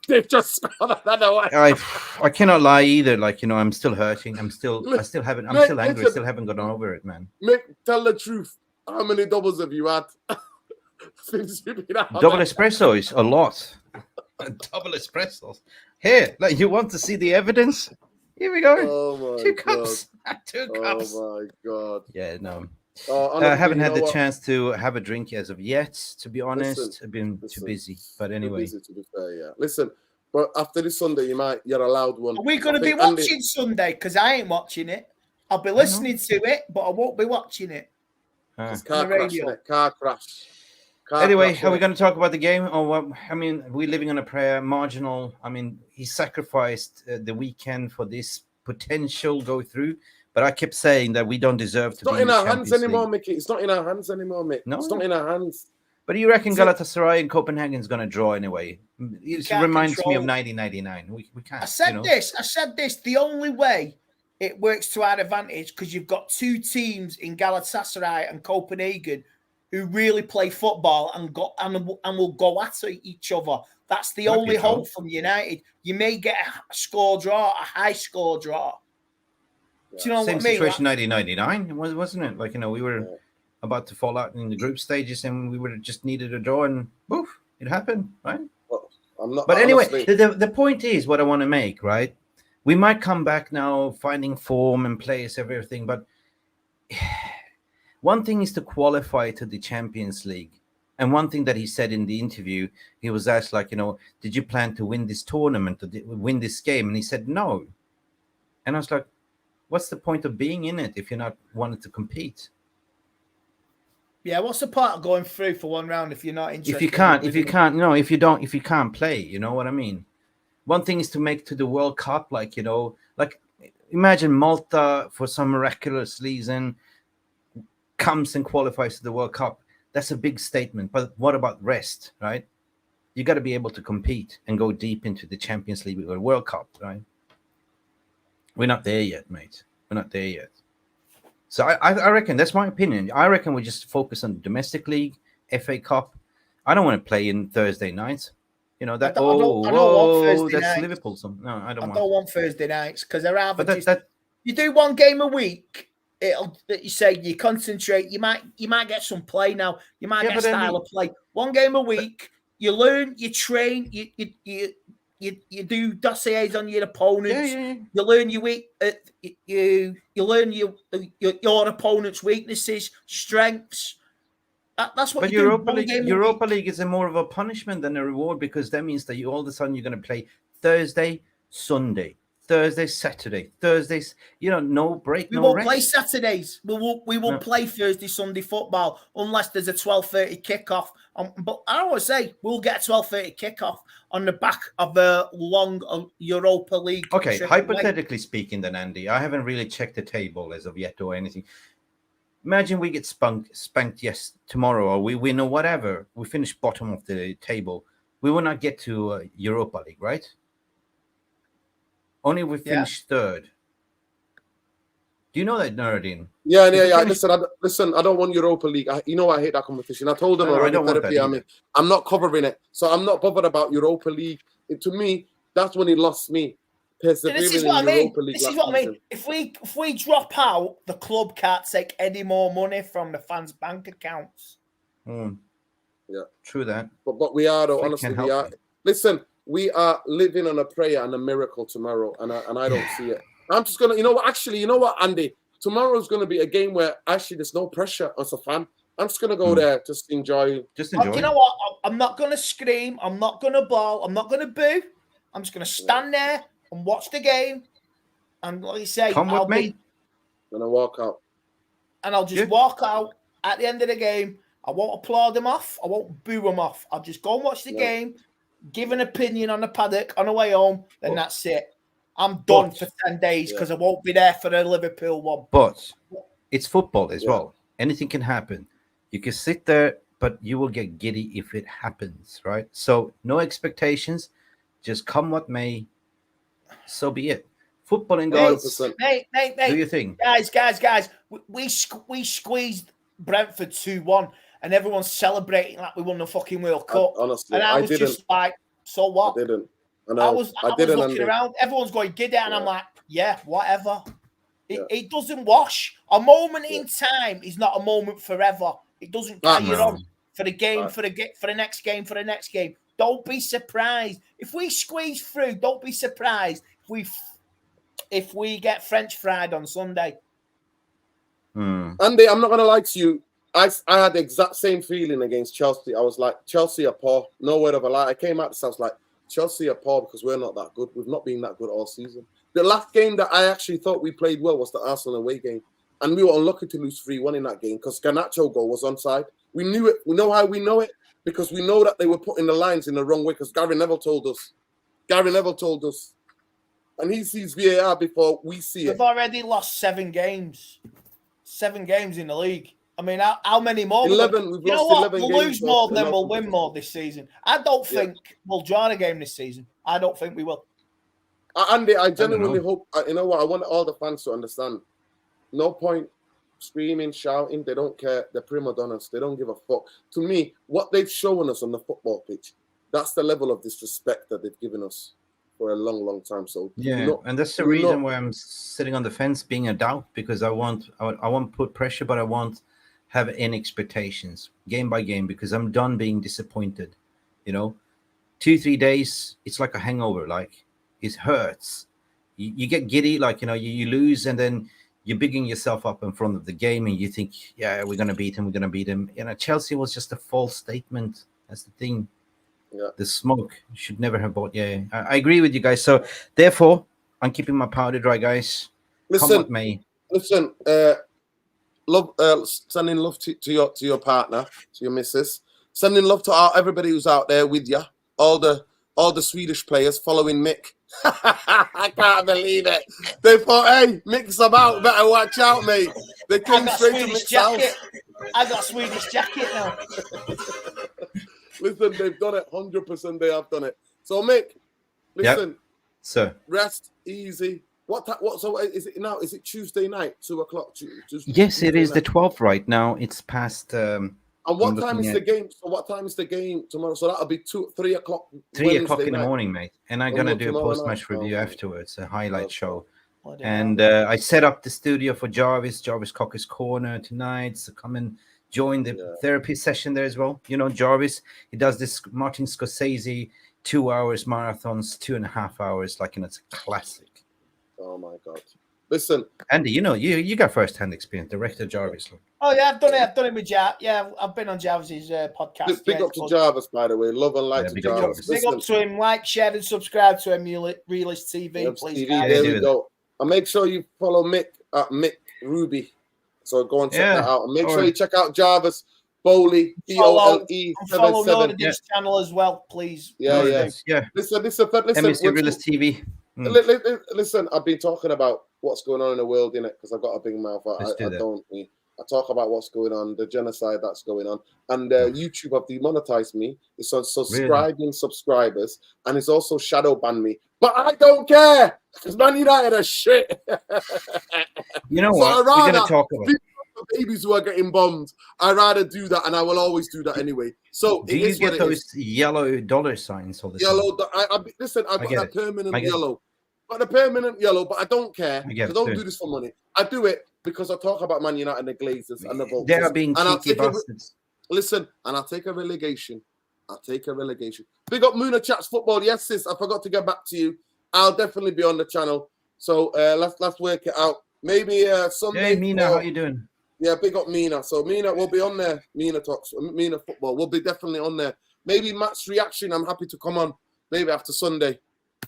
They've just scored another one. I cannot lie either. Like, you know, I'm still hurting. I still haven't. I'm still angry. Listen. Still haven't gotten over it, man. Mick, tell the truth. How many doubles have you had since you've been out? Double espresso is a lot. Double espressos. Here, like, you want to see the evidence? Here we go. Oh my 2 God. cups. 2 cups. Oh my God. Yeah, no. Honestly, I haven't you had know the what? chance to have a drink as of yet, to be honest. Listen, I've been too busy. But anyway. Busy, to be fair, yeah. Listen, but after this Sunday, you're allowed one. Are we going to be think Andy- watching Sunday? Because I ain't watching it. I'll be listening to it, but I won't be watching it. It's on car the crash, radio. innit? Car crash. Anyway, are we going to talk about the game? Or what? I mean, we're living on a prayer marginal. I mean, he sacrificed the weekend for this potential go through. But I kept saying that we don't deserve to It's not be in the our hands Champions anymore, League. Mickey. It's not in our hands anymore, Mick. No. It's not in our hands. But you reckon Is it- Galatasaray and Copenhagen is going to draw anyway? It can't reminds me of control- 1999. We can't. I said you know? this. The only way it works to our advantage, because you've got 2 teams in Galatasaray and Copenhagen who really play football and will go at each other. That's the Might be only a draw. hope from United. You may get a score draw, a high score draw. Do you know Same what I mean? situation 1999, wasn't it? Like, you know, we were about to fall out in the group stages and we were just needed a draw and poof, it happened, right? Well, I'm not. But anyway, honestly, the point is what I want to make, right? We might come back now finding form and players, everything, but one thing is to qualify to the Champions League. And one thing that he said in the interview, he was asked, like, you know, did you plan to win this tournament, to win this game? And he said, no. And I was like, what's the point of being in it if you're not wanting to compete? Yeah, what's the point of going through for one round if you're not interested? If you can't play, you know what I mean? One thing is to make to the World Cup, like, you know, like imagine Malta for some miraculous reason comes and qualifies to the World Cup. That's a big statement. But what about rest, right? You got to be able to compete and go deep into the Champions League or World Cup, right? We're not there yet, mate. We're not there yet. So I reckon, that's my opinion. I reckon we just focus on the domestic league, FA Cup. I don't want to play in Thursday nights. You know, that, I don't want Thursday that's nights. Liverpool. No, I don't I want. don't want Thursday nights because I rather But just you do one game a week. It'll you say you concentrate. You might get some play now. You might get a style of play. One game a week. You learn. You train. You do dossiers on your opponents. Yeah. You learn you learn your opponent's weaknesses, strengths. That's what But you do. Europa League is a more of a punishment than a reward because that means that you all of a sudden you're going to play Thursday, Sunday, Thursday, Saturday, Thursdays. You know, no break, We no won't rest. play Saturdays. We will play Thursday, Sunday football unless there's a 12:30 kickoff. But I always say we'll get a 12:30 kickoff on the back of a long Europa League. Okay, hypothetically speaking, then Andy, I haven't really checked the table as of yet or anything. Imagine we get spanked tomorrow, or we win or whatever. We finish bottom of the table. We will not get to Europa League, right? Only we finish third. Do you know that, Nuruddin? Yeah. Listen, I don't want Europa League. I hate that competition. I told them already. I'm not covering it, so I'm not bothered about Europa League. To me, that's when he lost me. This is what I mean. If we drop out, the club can't take any more money from the fans' bank accounts. Yeah, true that. But we are, though. Honestly, we are. Listen, we are living on a prayer and a miracle tomorrow, and I don't see it. I'm just gonna, you know what, Andy, tomorrow's going to be a game where actually there's no pressure as a fan. I'm just going to go there, just enjoy. Just enjoy. You know what? I'm not going to scream. I'm not going to bawl. I'm not going to boo. I'm just going to stand there and watch the game. And like you say, I'll be going to walk out. And I'll just walk out at the end of the game. I won't applaud them off. I won't boo them off. I'll just go and watch the game, give an opinion on the paddock on the way home, then that's it. I'm done for 10 days because I won't be there for the Liverpool one. But it's football as well. Anything can happen. You can sit there, but you will get giddy if it happens, right? So no expectations. Just come what may. So be it. Footballing goals. Mate. Do your thing. Guys. We squeezed Brentford 2-1 and everyone's celebrating like we won the fucking World Cup. Honestly, and I was just like, so what? I didn't. I was looking around. Everyone's going giddy, and I'm like, yeah, whatever. It doesn't wash. A moment in time is not a moment forever. It doesn't carry on for the game, for the next game. Don't be surprised if we squeeze through. Don't be surprised if we get French fried on Sunday. Andy, I'm not gonna lie to you. I had the exact same feeling against Chelsea. I was like, Chelsea are poor. No word of a lie. I came out this. I was like, Chelsea are poor because we're not that good. We've not been that good all season. The last game that I actually thought we played well was the Arsenal away game. And we were unlucky to lose 3-1 in that game because Garnacho goal was onside. We knew it. We know how we know it because we know that they were putting the lines in the wrong way because Gary Neville told us. And he sees VAR before we see it. We've already lost 7 games. 7 games in the league. I mean, how many more? 11. We've lost 11 games. We'll lose more than we'll win more this season. I don't think we'll draw a game this season. I don't think we will. Andy, I genuinely hope, you know what, I want all the fans to understand. No point screaming, shouting. They don't care. They're prima donnas. They don't give a fuck. To me, what they've shown us on the football pitch, that's the level of disrespect that they've given us for a long, long time. So and that's the reason why I'm sitting on the fence being a doubt, because I won't put pressure, but I won't have any expectations game by game because I'm done being disappointed. 2-3 days, it's like a hangover. Like it hurts. You get giddy, like you lose, and then you're bigging yourself up in front of the game, and you think, we're gonna beat him. Chelsea was just a false statement. That's the thing. Yeah. The smoke should never have bought. I agree with you guys. So therefore, I'm keeping my powder dry, guys. Listen, love, sending love to your partner, to your missus. Sending love to everybody who's out there with you. All the Swedish players following Mick. I can't believe it. They thought, hey, Mick's about. Better watch out, mate. They came straight to Mick's house. I got a Swedish jacket now. Listen, they've done it. 100% they have done it. So, Mick, listen. Sir. Rest easy. What so is it now? Is it Tuesday night, 2:00? Yes, it is the 12th right now. It's past. And what time is the game? So what time is the game tomorrow? So that'll be 3 o'clock. 3 o'clock in the morning, mate. And I'm gonna do a post-match review afterwards, a highlight show. And I set up the studio for Jarvis Cocker's Corner tonight. So come and join the therapy session there as well. Jarvis, he does this Martin Scorsese 2 hours marathons, 2.5 hours, it's a classic. Oh my God. Listen, Andy, you got first-hand experience, Director Jarvis. Oh yeah, I've done it with Jarvis. Yeah, I've been on Jarvis's podcast. Big up to Jarvis, by the way. Love and like to Jarvis. Big up to him. Like, share, and subscribe to him. Realist TV, please. There we go. And make sure you follow Mick at Mick Ruby. So go and check that out. And make sure you check out Jarvis Bowley, BOLE 77. This channel as well, please. Yeah. Listen. MSC Realist TV. Listen, I've been talking about what's going on in the world, innit? Because I've got a big mouth. I talk about what's going on, the genocide that's going on. And YouTube have demonetized me. It's on subscribing subscribers. And it's also shadow banned me. But I don't care. Because Man United are shit. You know what? We're going to talk about babies who are getting bombed. I'd rather do that, and I will always do that anyway. So do you get those yellow dollar signs all the time? Listen, I've got a permanent yellow. But a permanent yellow, but I don't care. I don't do this for money. I do it because I talk about Man United and the Glazers and the Vultures. They are being cheeky bastards. Listen, and I'll take a relegation. Big up Muna Chats Football. Yes, sis, I forgot to get back to you. I'll definitely be on the channel. So let's work it out. maybe Sunday. Hey, Mina, how you doing? Yeah, big up Mina. So Mina will be on there. Mina Talks, Mina Football. We'll be definitely on there. Maybe Matt's reaction. I'm happy to come on. Maybe after Sunday.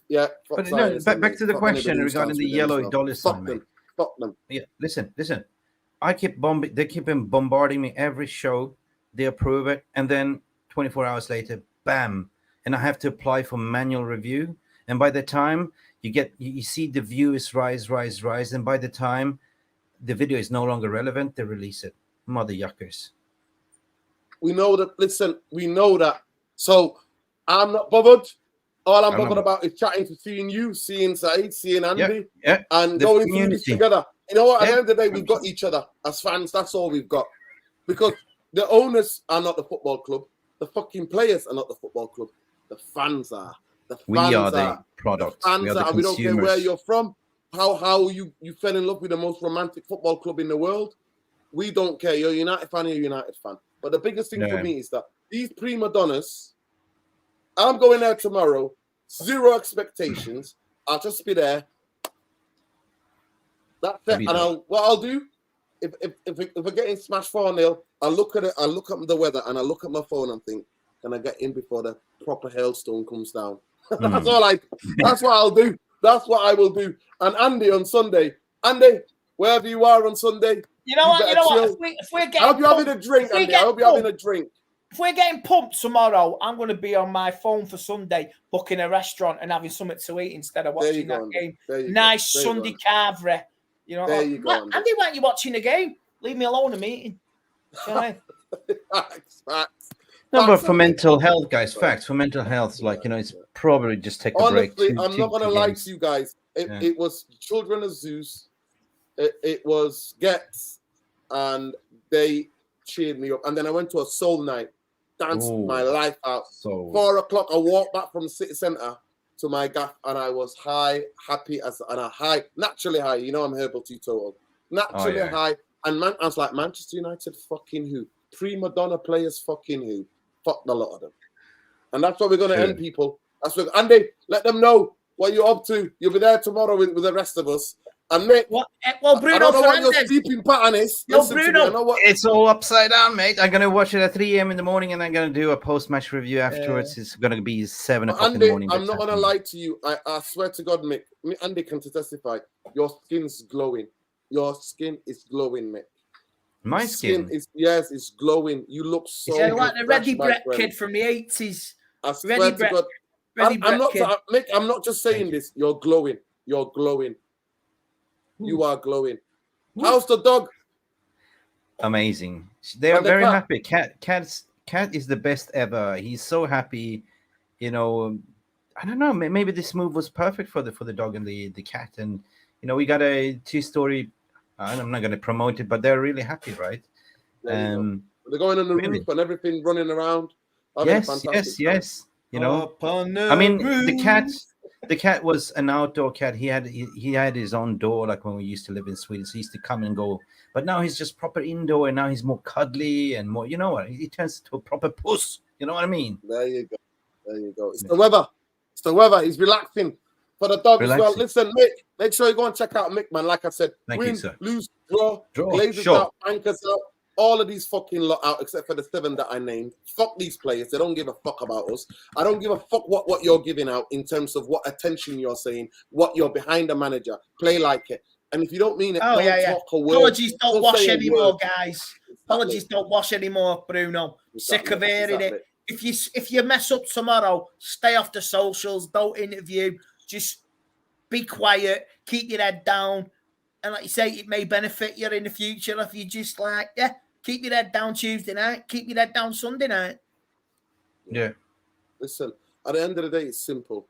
Yeah. But no, back to the question regarding the yellow dollar sign, mate. Fuck them. Yeah, listen. They keep bombarding me every show. They approve it, and then 24 hours later, bam, and I have to apply for manual review. And by the time you see the views rise, and by the time the video is no longer relevant, they release it. Mother yuckers. We know that. Listen, we know that. So I'm not bothered. All I'm bothered about is chatting to seeing you, seeing Saeed, seeing Andy, and going through this together. You know what? At the end of the day, we've got each other as fans. That's all we've got. Because the owners are not the football club. The fucking players are not the football club. The fans are. We are the product. The fans are. We don't care where you're from. How you fell in love with the most romantic football club in the world. We don't care. You're a United fan, you're a United fan. But the biggest thing for me is that these prima donnas, I'm going there tomorrow, 0 expectations. I'll just be there. That's it. And what I'll do, if we're getting smashed 4-0, I'll look at it, I'll look at the weather, and I'll look at my phone and think, can I get in before the proper hailstone comes down? That's what I'll do. That's what I will do. And Andy on Sunday, wherever you are on Sunday, you know what? If we're getting, I hope you're having a drink, Andy. I hope you're having a drink. If we're getting pumped tomorrow, I'm going to be on my phone for Sunday, booking a restaurant and having something to eat instead of watching that game. Nice Sunday carvery. You know, Andy, why aren't you watching the game? Leave me alone a meeting. Facts. No, but for mental health, guys, facts. For mental health, it's probably just take a break. Honestly, I'm not going to lie to you guys. It was Children of Zeus. It was Getz, and they cheered me up. And then I went to a soul night, danced my life out. 4 o'clock, I walked back from the city centre to my gaff, and I was naturally high. You know, I'm herbal teetotal. Naturally high. And I was like, Manchester United fucking who? Prima donna players fucking who? Fuck the lot of them. And that's what we're going to end, people. That's what Andy, let them know what you're up to. You'll be there tomorrow with the rest of us. And Mick, Bruno, I don't know what your sleeping pattern is. Bruno, it's all upside down, mate. I'm going to watch it at 3 a.m. in the morning, and I'm going to do a post-match review afterwards. It's going to be 7 o'clock in the morning. I'm not going to lie to you. I swear to God, Mick, Andy can testify. Your skin's glowing. Your skin is glowing, Mick. My skin is it's glowing. You look so. Yeah, like the Ready Brett kid from the 80s. I swear to God. Mick, I'm not just saying this. You're glowing. You're glowing. You are glowing. How's the dog? Amazing. They are very happy. Cat is the best ever. He's so happy. You know, I don't know. Maybe this move was perfect for the dog and the cat. And we got a 2-story. I'm not going to promote it, but they're really happy, right? They're going on the roof and everything, running around. Yes. You know, I mean, the cat was an outdoor cat. He had his own door, like when we used to live in Sweden. So he used to come and go. But now he's just proper indoor, and now he's more cuddly and more. You know what? He turns into a proper puss. You know what I mean? There you go. It's the weather. He's relaxing. For the dog as well. Listen, Mick, make sure you go and check out Mick, man. Like I said, win, lose, draw, Glazers out, Anchors out, all of these fucking lot out, except for the 7 that I named. Fuck these players. They don't give a fuck about us. I don't give a fuck what you're giving out in terms of what attention you're saying, what you're behind the manager. Play like it. And if you don't mean it, talk a word. Apologies don't wash anymore, guys. Apologies don't wash anymore, Bruno. Sick of hearing it. If you mess up tomorrow, stay off the socials. Don't interview. Just be quiet, keep your head down, and like you say, it may benefit you in the future if you just keep your head down Tuesday night, keep your head down Sunday night. Yeah. Listen, at the end of the day, it's simple.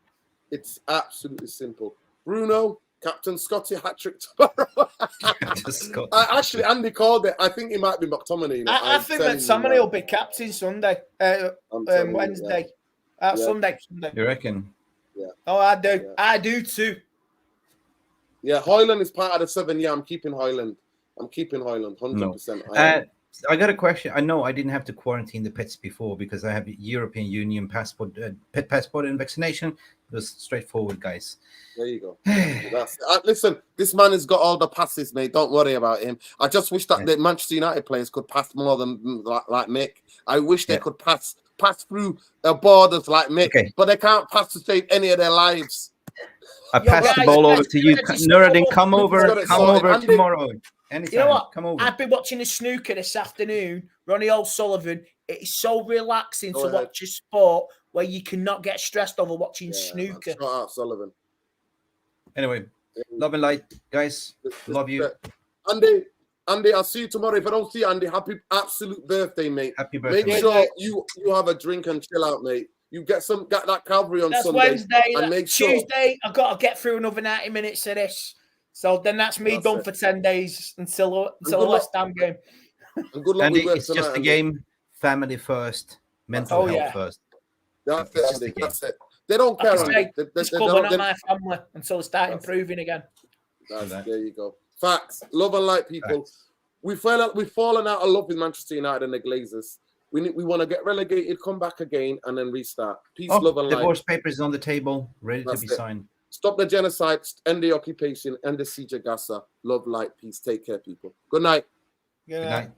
It's absolutely simple. Bruno, Captain Scotty hat-trick tomorrow. Actually, Andy called it. I think he might be McTominay. I think McTominay will be captain Sunday, Wednesday, Sunday. You reckon? Yeah. Oh, I do. Yeah. I do too. Yeah, Hoyland is part of the 7. Yeah, I'm keeping Hoyland. 100%. I got a question. I know I didn't have to quarantine the pets before because I have a European Union passport, pet passport and vaccination. It was straightforward, guys. There you go. That's listen, this man has got all the passes, mate. Don't worry about him. I just wish that the Manchester United players could pass more than like Mick. I wish they could pass through the borders like Mick, but they can't pass to save any of their lives. I pass the ball over to you, Nuruddin. Come over tomorrow. Anytime. You know what? Come over. I've been watching the snooker this afternoon. Ronnie O'Sullivan. It's so relaxing to watch a sport where you cannot get stressed over watching snooker. Shut up, Sullivan. Anyway, love and light, guys. Love you. Andy, I'll see you tomorrow. If I don't see you, Andy, happy absolute birthday, mate. Happy birthday. Make sure you have a drink and chill out, mate. You get that Calvary on Sunday. Wednesday. And make Tuesday, I've got to get through another 90 minutes of this. So then that's me done for 10 days until the West Ham game. And good luck Andy, with it's just a game. Family first. Mental health first. That's it, Andy. That's it. They don't care. This club are not my family until they start improving again. There you go. Facts. Love and light, people. Facts. We've fallen out of love with Manchester United and the Glazers. We want to get relegated, come back again, and then restart. Peace, love, and light. Divorce papers on the table, ready to be signed. Stop the genocide, end the occupation, end the siege of Gaza. Love, light, peace. Take care, people. Good night. Good night.